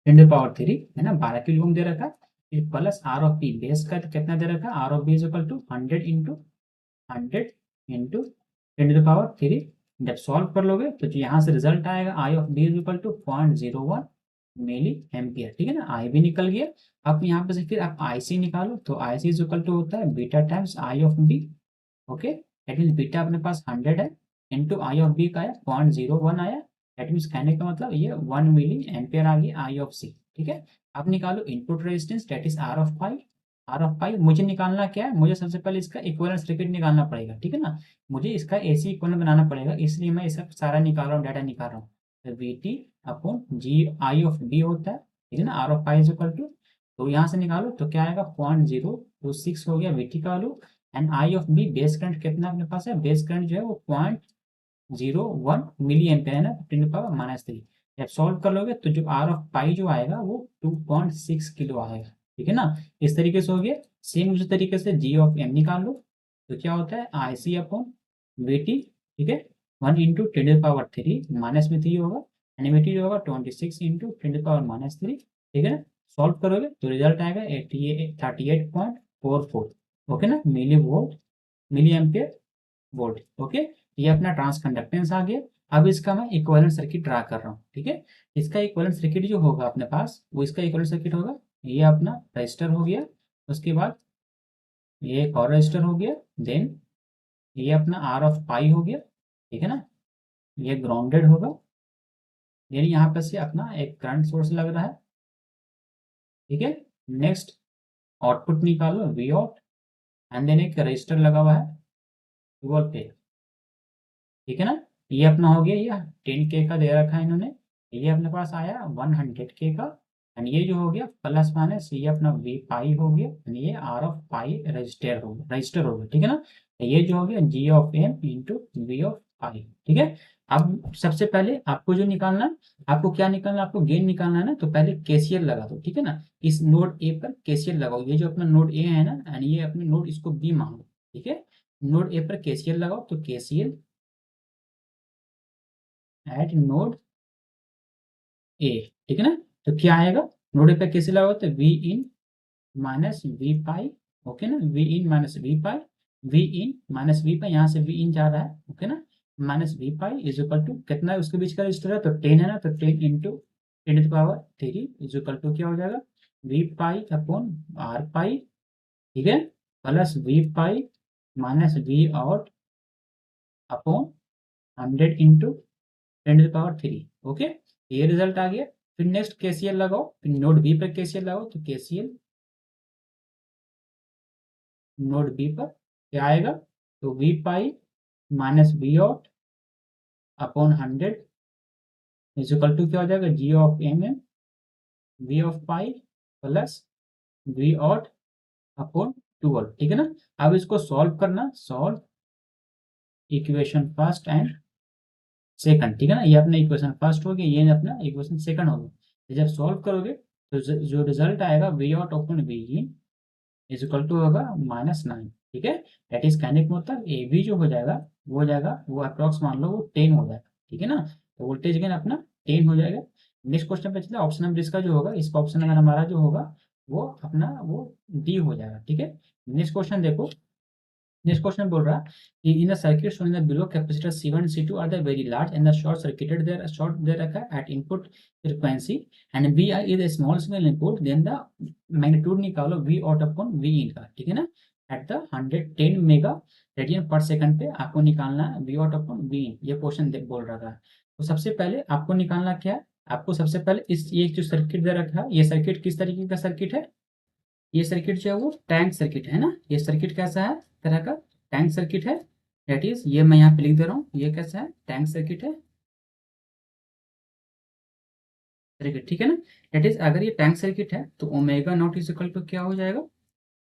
10 पावर 3 है ना, 12 किलो ओम दे रखा है, फिर plus R of P base का तो कितना दे रखा है, R of B is equal to 100 into 100 into 10 to the power 3। जब सॉल्व कर लोगे तो जो यहाँ से रिजल्ट आएगा, I of B is equal to 0.01 milli ampere, ठीक है ना। आई भी निकल गया। अब यहाँ पे से फिर आप आई सी निकालो, तो I C is equal to होता है beta times I of B, okay, that means beta अपने पास 100 है, इंटू आई ऑफ बी का आया 0.01 आया, दैट मीन्स कहने का मतलब ये 1 मिली एम्पियर आ गई आई ऑफ सी, ठीक है। अब निकालो input resistance, that is R of pi. R of pi मुझे निकालना क्या है, मुझे सबसे पहले इसका इक्विवेलेंट सर्किट निकालना पड़ेगा, ठीक है ना। मुझे इसका एसी इक्विवेलेंट बनाना पड़ेगा, इसलिए मैं इसका सारा निकाल रहा हूँ, डाटा निकाल रहा हूँ। तो V T upon G I of B होता है, ठीक है ना, R of pi is equal to, तो यहाँ से निकालो तो क्या आएगा 0.026 हो गया वी टी का value, and I of B base current कितना अपने पास है, बेस करंट जो है वो 0.01 मिली एम्पियर है ना, 10 to the power -3। जब सॉल्व कर लोगे तो जो आर ऑफ पाई जो आएगा वो 2.6 किलो आएगा, ठीक है ना। इस तरीके से हो गया। सेम उसी तरीके से जी ऑफ एम निकाल लो, तो क्या होता है I C upon V T, ठीक है, 1 into 10 to the power 3 minus में 3 होगा, एंड वी टी जो होगा 26 इंटू 10 to the power -3, ठीक है ना। सॉल्व करोगे तो रिजल्ट आएगा 38.44, ओके ना, milli volt, milli ampere volt, okay. ये अपना ट्रांस कंडक्टेंस आ गया। अब इसका मैं इक्विवेलेंट सर्किट ड्रा कर रहा हूँ, ठीक है। इसका इक्विवेलेंट सर्किट जो होगा अपने पास, वो इसका इक्विवेलेंट सर्किट होगा, ये अपना रजिस्टर हो गया, उसके बाद ये एक और रजिस्टर हो गया, देन ये अपना आर ऑफ पाई हो गया, ठीक है ना, ये ग्राउंडेड होगा, देन यहाँ पर से अपना एक करंट सोर्स लग रहा है, ठीक है। नेक्स्ट आउटपुट निकालो वी आउट, एंड देन एक रजिस्टर लगा हुआ है 12 पे, ठीक है ना। ये अपना हो गया, ये 10K का दे रखा है इन्होंने, ये अपने पास आया 100K का, एंड ये जो हो गया प्लस माइनस ये अपना वी पाई हो गया, एंड ये आर ऑफ पाई रजिस्टर हो गया, ठीक है ना। ये जो हो गया G of M into V of pi, ठीक है। अब सबसे पहले आपको जो निकालना है, आपको क्या निकालना है, आपको गेन निकालना है ना, तो पहले केसीएल लगा दो, ठीक है ना। इस नोड ए पर केसीएल लगाओ, ये जो अपना नोड ए है ना, एंड ये अपने नोड इसको बी मांगो, ठीक है। नोड ए पर केसीएल लगाओ, तो केसीएल एट नोड ए, ठीक है ना। तो क्या आएगा, नोड ए पे कैसे लगाओ, तो V in minus V pi, okay ना, V in minus V pi, V in minus V pi, यहाँ से वी इन जा रहा है, ओके ना, minus V pi is equal to कितना है उसके बीच का रजिस्टर है, तो 10 है ना, तो 10 into 10 to the power 3 is equal to क्या हो जाएगा, V pi upon R pi, ठीक है, plus V pi minus V out upon 100 into 10 to the power 3, okay. ये रिजल्ट आ गया। फिर नेक्स्ट केसीएल लगाओ, फिर नोड बी पर केसीएल लगाओ, तो केसीएल नोड बी पर क्या आएगा, तो V pi minus V out upon 100 is equal to क्या हो जाएगा, G of M M V of pi plus V out upon 12, ठीक है ना। अब इसको सॉल्व करना, solve equation first and second, ठीक है ना। ये अपना इक्वेशन फर्स्ट हो गया, ये अपना इक्वेशन सेकंड हो गया। जब सॉल्व करोगे तो जो रिजल्ट आएगा V out upon V in is equal to होगा -9, ठीक है। दैट इज कहने का मतलब ए बी जो हो जाएगा वो हो जाएगा, वो अप्रॉक्स मान लो वो 10 हो जाएगा, ठीक है ना। तो वोल्टेज गेन अपना 10 हो जाएगा। नेक्स्ट क्वेश्चन पे चलते हैं, ऑप्शन नंबर इसका जो होगा, इसका ऑप्शन नंबर हमारा जो होगा वो अपना वो डी हो जाएगा, ठीक है। नेक्स्ट क्वेश्चन देखो, नेक्स्ट क्वेश्चन बोल रहा है कि in the circuit shown in the below capacitor C1 and C2 are the very large and the short circuited there short दे रखा है at input frequency and Vi is a small signal input, then the magnitude निकालो V out upon V in का, ठीक है ना। At the 110 mega radian per second पे आपको निकालना है V आउट अपॉन V इन, ये क्वेश्चन बोल रहा था। तो सबसे पहले आपको निकालना क्या है, आपको सबसे पहले इस ये जो सर्किट दे रखा है, ये सर्किट किस तरीके का सर्किट है, ये सर्किट जो है वो टैंक सर्किट है ना। ये सर्किट कैसा है, तरह का टैंक सर्किट है। दैट इज ये मैं यहाँ पे लिख दे रहा हूँ, ये कैसा है, टैंक सर्किट है, सर्किट, ठीक है ना। दैट इज अगर ये टैंक सर्किट है तो omega not is equal to क्या हो जाएगा,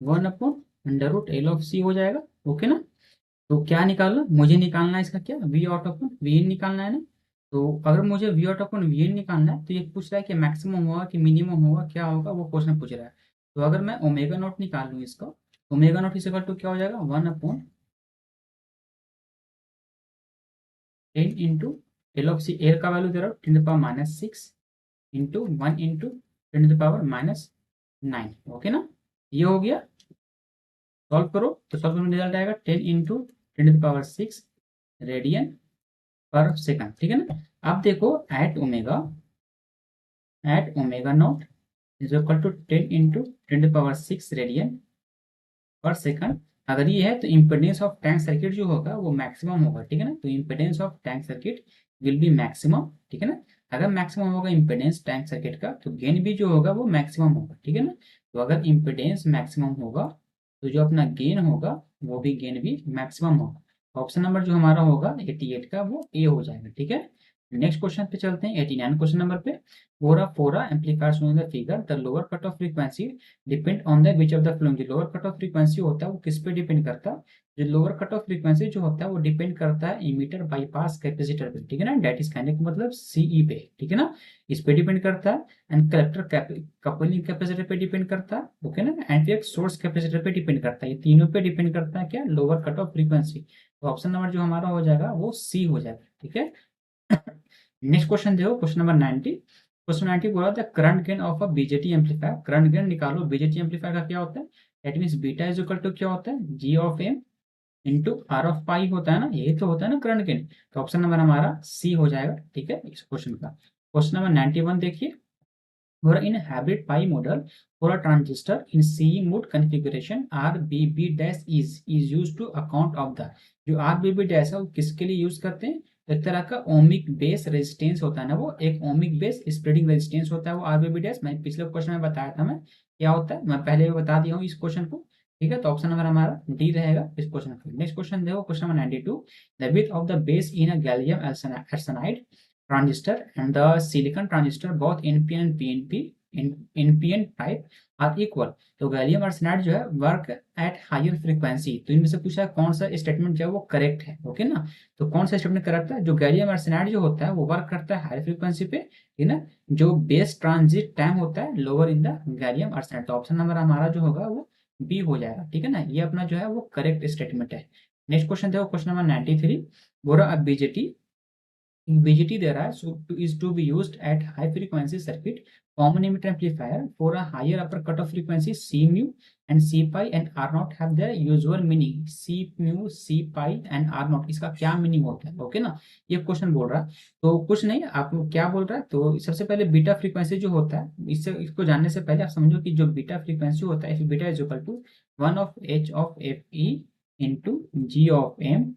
1 upon under root L of C हो जाएगा, ओके ना। तो क्या निकालना, मुझे निकालना है इसका क्या, वी आउट अपॉन वी इन निकालना है ना। तो अगर मुझे वी आउट अपॉन वी इन निकालना है तो ये पूछ रहा है कि मैक्सिमम होगा कि मिनिमम होगा, क्या होगा वो क्वेश्चन पूछ रहा है। तो अगर मैं ओमेगा नॉट निकाल लूँ इसका, omega not is equal to क्या हो जाएगा, 1 upon 10 into L of C, L का वैल्यू दे रहा हूँ 10 power -6 into 1 into 10 power -9, okay ना। ये हो गया, सॉल्व करो तो सॉल्व करने रिजल्ट आएगा 10 into 10 power 6 radian per second, ठीक है ना। अब देखो at omega not is equal to 10 into 10 power 6 radian per second. अगर ये है तो इम्पिडेंस ऑफ टैंक सर्किट जो होगा वो मैक्सिमम होगा, ठीक है ना। तो impedance of tank circuit will be maximum, ठीक है ना। अगर मैक्सिमम होगा इम्पिडेंस टैंक सर्किट का तो गेन भी जो होगा वो मैक्सिमम होगा, ठीक है ना। तो अगर इम्पिडेंस मैक्सिमम होगा तो जो अपना गेन होगा वो भी गेन भी मैक्सिमम होगा। ऑप्शन नंबर जो हमारा होगा 88 का वो ए हो जाएगा, ठीक है। नेक्स्ट क्वेश्चन पे चलते हैं, 89 क्वेश्चन नंबर पे। फोरा amplifier showing the figure, the lower cut off frequency depend on the which of the flowing. जो लोअर कट ऑफ फ्रीक्वेंसी होता है वो किस पे डिपेंड करता है, जो लोअर कट ऑफ फ्रीक्वेंसी जो होता है वो डिपेंड करता है इमीटर बाईपास कैपेसिटर पे, ठीक है ना। दैट इज कहने का मतलब सीई पे, ठीक है ना, इस पे डिपेंड करता है। एंड कलेक्टर कपलिंग कैपेसिटर पे डिपेंड करता है, ओके ना। एंड फिर सोर्स कैपेसिटर पे डिपेंड करता है, ये तीनों पे डिपेंड करता है क्या, लोअर कट ऑफ फ्रीक्वेंसी। तो ऑप्शन नंबर जो हमारा हो जाएगा वो सी हो जाएगा, ठीक है। नेक्स्ट क्वेश्चन देखो, क्वेश्चन नंबर 90। क्वेश्चन 90 बोला था current gain of a BJT amplifier, current gain निकालो बीजेटी एम्पलीफायर का क्या होता है। That means beta is equal to क्या होता है, G of M into R of pi होता है ना, यही तो होता है ना करंट गेन। तो ऑप्शन नंबर हमारा सी हो जाएगा, ठीक है, इस क्वेश्चन का। क्वेश्चन नंबर 91 देखिए, or in hybrid pi model for a transistor in C mode configuration RBB dash is used to account of the, जो RBB dash है वो किसके लिए यूज करते हैं, एक तरह का ओमिक बेस रेजिस्टेंस होता है ना, वो एक ओमिक बेस स्प्रेडिंग रेजिस्टेंस होता है वो आरबीबी डैश। मैं पिछले क्वेश्चन में बताया था मैं क्या होता है, मैं पहले भी बता दिया हूँ इस क्वेश्चन को, ठीक है। तो ऑप्शन नंबर हमारा डी रहेगा इस क्वेश्चन का। नेक्स्ट क्वेश्चन देखो, question number 92, the width of the base in a gallium arsenide transistor and the silicon transistor both NPN and PNP NPN type are equal। तो गैलियम आर्सेनाइड जो है work at higher frequency, तो इनमें से पूछा है कौन सा स्टेटमेंट जो है वो करेक्ट है, ओके ना। तो कौन सा स्टेटमेंट करेक्ट है, जो गैलियम आर्सेनाइड जो होता है वो वर्क करता है हायर फ्रीक्वेंसी पे, ठीक है ना। जो बेस ट्रांजिट टाइम होता है lower in the gallium arsenide. तो ऑप्शन नंबर हमारा जो होगा वो बी हो जाएगा, ठीक है ना। ये अपना जो है वो करेक्ट स्टेटमेंट है। नेक्स्ट क्वेश्चन देखो, क्वेश्चन नंबर 93, बोरा अब BJT BGT there are is to be used at high frequency circuit common emitter amplifier for a higher upper cutoff frequency C mu and C pi and R naught have their usual meaning। C mu C pi and R naught इसका क्या meaning होता है, okay ना। ये question बोल रहा है, तो कुछ नहीं, आप क्या बोल रहा है, तो सबसे पहले बीटा फ्रीक्वेंसी जो होता है, इससे इसको जानने से पहले आप समझो कि जो बीटा फ्रीक्वेंसी होता है, beta is equal to 1 of H of F E into G of M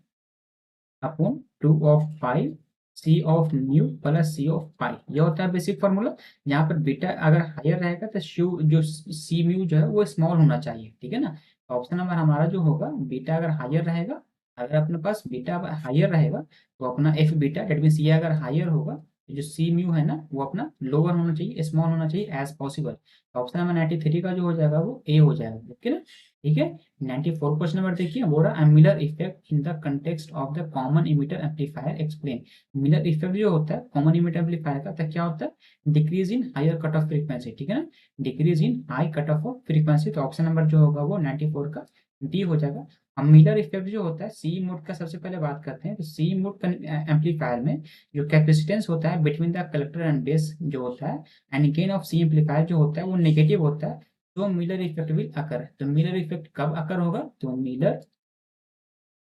upon 2 of pi C of mu plus C of pi, ये होता है बेसिक फॉर्मूला। यहाँ पर बीटा अगर हायर रहेगा तो श्यू जो सी म्यू जो है वो स्मॉल होना चाहिए, ठीक है ना। तो ऑप्शन नंबर हमारा जो होगा, बीटा अगर हायर रहेगा, अगर अपने पास बीटा हायर रहेगा तो अपना एफ बीटा डेट मीन्स ये अगर हायर होगा तो जो सी म्यू है ना वो अपना लोअर होना चाहिए, स्मॉल होना चाहिए एज पॉसिबल। ऑप्शन नंबर 93 का जो हो जाएगा वो ए हो जाएगा, ओके ना। ठीक है, 94 क्वेश्चन नंबर देखिए, बोल रहा है Miller effect in the context of the common emitter amplifier explain. Miller effect जो होता है कॉमन इमिटर एम्पलीफायर का, तो क्या होता है, decrease in higher cut off frequency, ठीक है ना, decrease in high cut off frequency. तो ऑप्शन नंबर जो होगा वो 94 का डी हो जाएगा। अब मिलर इफेक्ट जो होता है सी मोड का सबसे पहले बात करते हैं। तो सी मोड एम्पलीफायर में जो कैपेसिटेंस होता है between the collector and base जो होता है, and gain of C amplifier जो होता है वो नेगेटिव होता है, तो मिलर इफेक्ट विल अकर। तो मिलर इफेक्ट कब अकर होगा, तो मिलर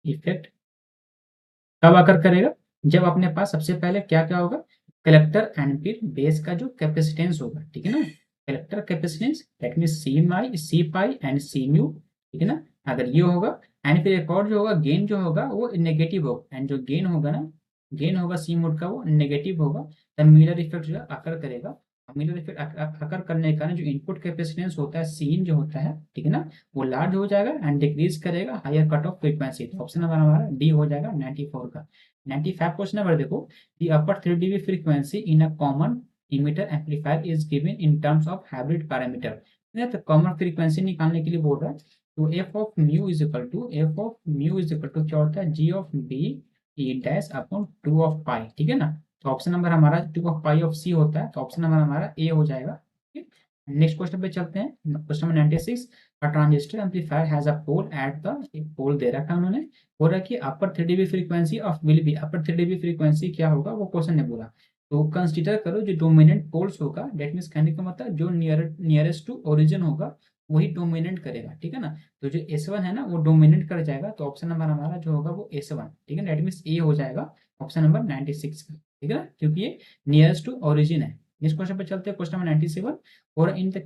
इफेक्ट कब अकर करेगा, जब अपने पास सबसे पहले क्या क्या होगा, कलेक्टर एंड फिर बेस का जो कैपेसिटेंस होगा, ठीक है ना, collector capacitance that means C pi and C mu, ठीक है ना, अगर ये होगा एंड फिर एक और जो होगा गेन जो होगा वो नेगेटिव होगा, एंड जो गेन होगा ना, गेन होगा सी मोड का वो नेगेटिव होगा, तब मिलर इफेक्ट जो है अकर करेगा। मिलर इफेक्ट अकर करने का जो इनपुट कैपेसिटेंस होता है सीन जो होता है, ठीक है ना, वो लार्ज हो जाएगा एंड डिक्रीज करेगा हायर कट ऑफ फ्रीक्वेंसी। तो ऑप्शन नंबर हमारा डी हो जाएगा 94 का। 95 क्वेश्चन नंबर देखो, the upper 3 dB frequency in a common emitter amplifier is given in terms of hybrid parameter. तो कॉमन फ्रीक्वेंसी निकालने के लिए बोल रहा है, तो F of mu is equal to क्या होता है, G of B E dash upon 2 of pi, ठीक है ना। तो ऑप्शन नंबर हमारा 2 ऑफ पाई ऑफ सी होता है, तो ऑप्शन नंबर हमारा ए हो जाएगा। नेक्स्ट क्वेश्चन पे चलते हैं, question number 96। A transistor amplifier has a pole at the, एक पोल दे रखा है उन्होंने, बोल रहा है कि अपर 3 dB frequency of will be, upper 3 dB frequency क्या होगा वो क्वेश्चन ने बोला। तो कंसीडर करो जो डोमिनेंट पोल्स होगा, डेट मींस कहने का मतलब जो नियरेस्ट टू ओरिजिन होगा वही डोमिनेट करेगा, ठीक है ना। तो जो S1 है ना वो डोमिनेट कर जाएगा, तो ऑप्शन नंबर हमारा जो होगा वो S1, ठीक है, डेट मींस ए हो जाएगा ऑप्शन नंबर 96 का, ठीक है ना, क्योंकि ये नियरेस्ट टू ओरिजिन है। नेक्स्ट क्वेश्चन पे चलते हैं, क्वेश्चन नंबर 97। और in the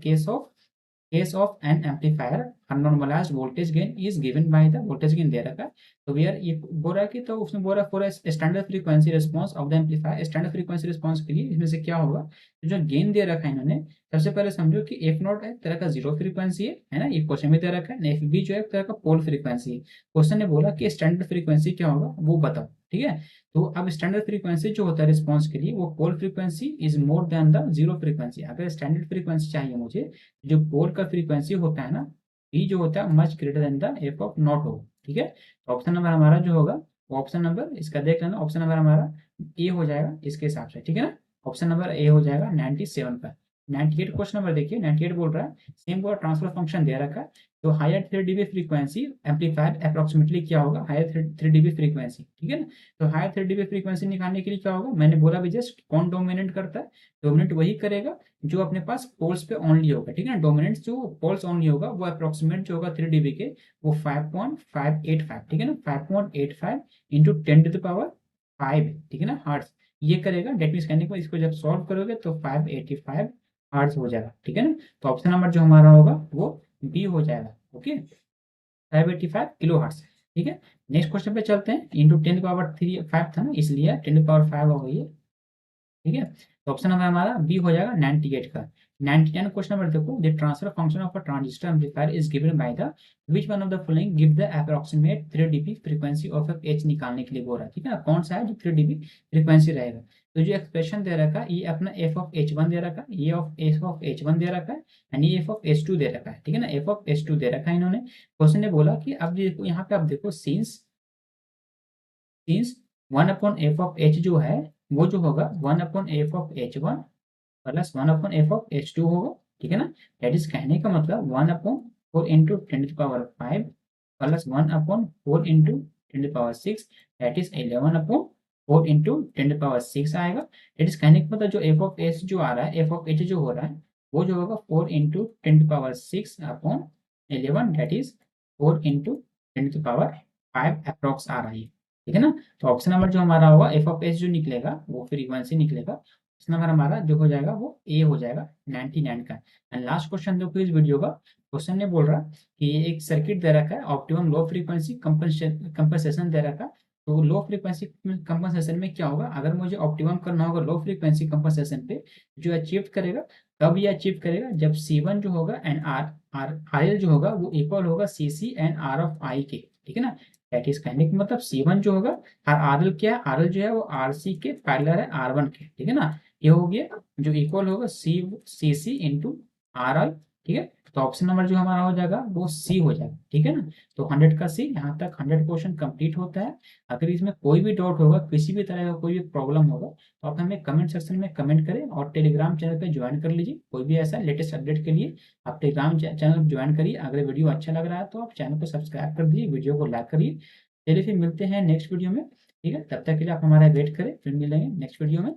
case of an amplifier unnormalized voltage gain is given by the voltage gain दे रखा है। तो वेयर ये बोल रहा है कि, तो उसने बोला for standard frequency response of the amplifier, standard frequency response के लिए इसमें से क्या होगा, तो जो गेन दे रखा है इन्होंने, सबसे पहले समझो कि एफ नॉट है तरह का जीरो फ्रीक्वेंसी है ना, ये क्वेश्चन में दे रखा है, एफ बी जो है तरह का पोल फ्रीक्वेंसी है। क्वेश्चन ने बोला कि स्टैंडर्ड फ्रीक्वेंसी क्या होगा वो बताओ, ठीक है। तो अब स्टैंडर्ड फ्रीक्वेंसी जो होता है रिस्पांस के लिए वो pole frequency is more than the zero frequency. अगर स्टैंडर्ड फ्रीक्वेंसी चाहिए मुझे, जो पोल का फ्रीक्वेंसी होता है ना, ई जो होता है much greater then the F of not हो, ठीक है। तो ऑप्शन नंबर हमारा जो होगा वो ऑप्शन नंबर इसका देख लेना, ऑप्शन नंबर हमारा ए हो जाएगा इसके हिसाब से, ठीक है ना, ऑप्शन नंबर ए हो जाएगा 97 का। 98 क्वेश्चन नंबर देखिए, 98 बोल रहा है सेम को ट्रांसफर फंक्शन दे रखा है। तो higher 3 dB frequency amplifier approximately क्या होगा, हायर 3 dB फ्रीक्वेंसी, ठीक है ना। तो हायर 3 dB फ्रीक्वेंसी निकालने के लिए क्या होगा, मैंने बोला भी जस्ट कौन डोमिनेट करता है, डोमिनेट वही करेगा जो अपने पास पोल्स पे ओनली होगा, ठीक है ना। डोमिनेंट जो पोल्स ओनली होगा वो अप्रोक्सीमेट जो होगा 3 dB के वो 5.585, ठीक है ना, 5.85 इंटू 10⁵ ठीक है ना हर्ट्ज, ये करेगा। डेट मीन्स कहने को इसको जब सॉल्व करोगे तो 585 हर्ट्ज हो जाएगा, ठीक है ना। तो ऑप्शन नंबर जो हमारा होगा वो बी हो जाएगा, ओके, 585 किलो हर्ट्ज, ठीक है। नेक्स्ट क्वेश्चन पे चलते हैं, इंटू 10⁵ था ना इसलिए 10⁵ हो गई है, ठीक है। तो ऑप्शन नंबर हमारा बी हो जाएगा 98 का। 99 क्वेश्चन नंबर देखो, the transfer function of a transistor amplifier is given by the which one of the following give the approximate 3 dB frequency of H निकालने के लिए बोल रहा है, ठीक है ना, कौन सा है जो 3 dB फ्रीक्वेंसी रहेगा। तो जो एक्सप्रेशन दे रखा है ये अपना एफ ऑफ एच वन दे रखा है, ये एफ ऑफ एच वन दे रखा है, एंड ये एफ ऑफ एच टू दे रखा है, ठीक है ना, एफ ऑफ एच टू दे रखा है इन्होंने। क्वेश्चन ने बोला कि अब देखो यहाँ पे आप देखो since since 1/f of H जो है वो जो होगा 1/f of H one plus 1/f of H two होगा, ठीक है ना। दैट इज कहने का मतलब 1/4 into 10⁵ plus 1/4 into 10⁶, that is 11/4 into 10⁶ आएगा। दैट इज कहने का मतलब जो एफ ऑफ एच जो आ रहा है, एफ ऑफ एच जो हो रहा है वो जो होगा 4 into 10⁶/11, that is 4 into 10⁵ approx आ रहा है, ठीक है ना। तो ऑप्शन नंबर जो हमारा होगा एफ ऑफ एच जो निकलेगा वो फ्रीक्वेंसी निकलेगा, ऑप्शन नंबर हमारा जो हो जाएगा वो ए हो जाएगा 99 का। एंड लास्ट क्वेश्चन देखो इस वीडियो का, क्वेश्चन ने बोल रहा कि एक सर्किट दे रखा है ऑप्टिमम लो फ्रीक्वेंसी कंपनसेशन दे रखा है। तो लो फ्रीक्वेंसी कंपनसेशन में क्या होगा, अगर मुझे ऑप्टिमम करना होगा लो फ्रीक्वेंसी कंपनसेशन पे, जो अचीव करेगा, कब ये अचीव करेगा, जब C1 जो होगा एंड RL जो होगा वो इक्वल होगा CC and R of I के, ठीक है ना। दैट इज कहने का मतलब C1 जो होगा, और RL क्या है, RL जो है वो RC के पैरेलल है R1 के, ठीक है ना। ये हो गया जो इक्वल होगा CC इंटू RL, ठीक है। तो ऑप्शन नंबर जो हमारा हो जाएगा वो सी हो जाएगा, ठीक है ना। तो 100 का सी, यहाँ तक 100 क्वेश्चन कंप्लीट होता है। अगर इसमें कोई भी डाउट होगा, किसी भी तरह का कोई भी प्रॉब्लम होगा, तो आप हमें कमेंट सेक्शन में कमेंट करें और टेलीग्राम चैनल पे ज्वाइन कर लीजिए। कोई भी ऐसा लेटेस्ट अपडेट के लिए आप टेलीग्राम चैनल ज्वाइन करिए। अगर वीडियो अच्छा लग रहा है तो आप चैनल को सब्सक्राइब कर दीजिए, वीडियो को लाइक करिए। चलिए फिर मिलते हैं नेक्स्ट वीडियो में, ठीक है। तब तक के लिए आप हमारा वेट करें, फिर मिलेंगे नेक्स्ट वीडियो में।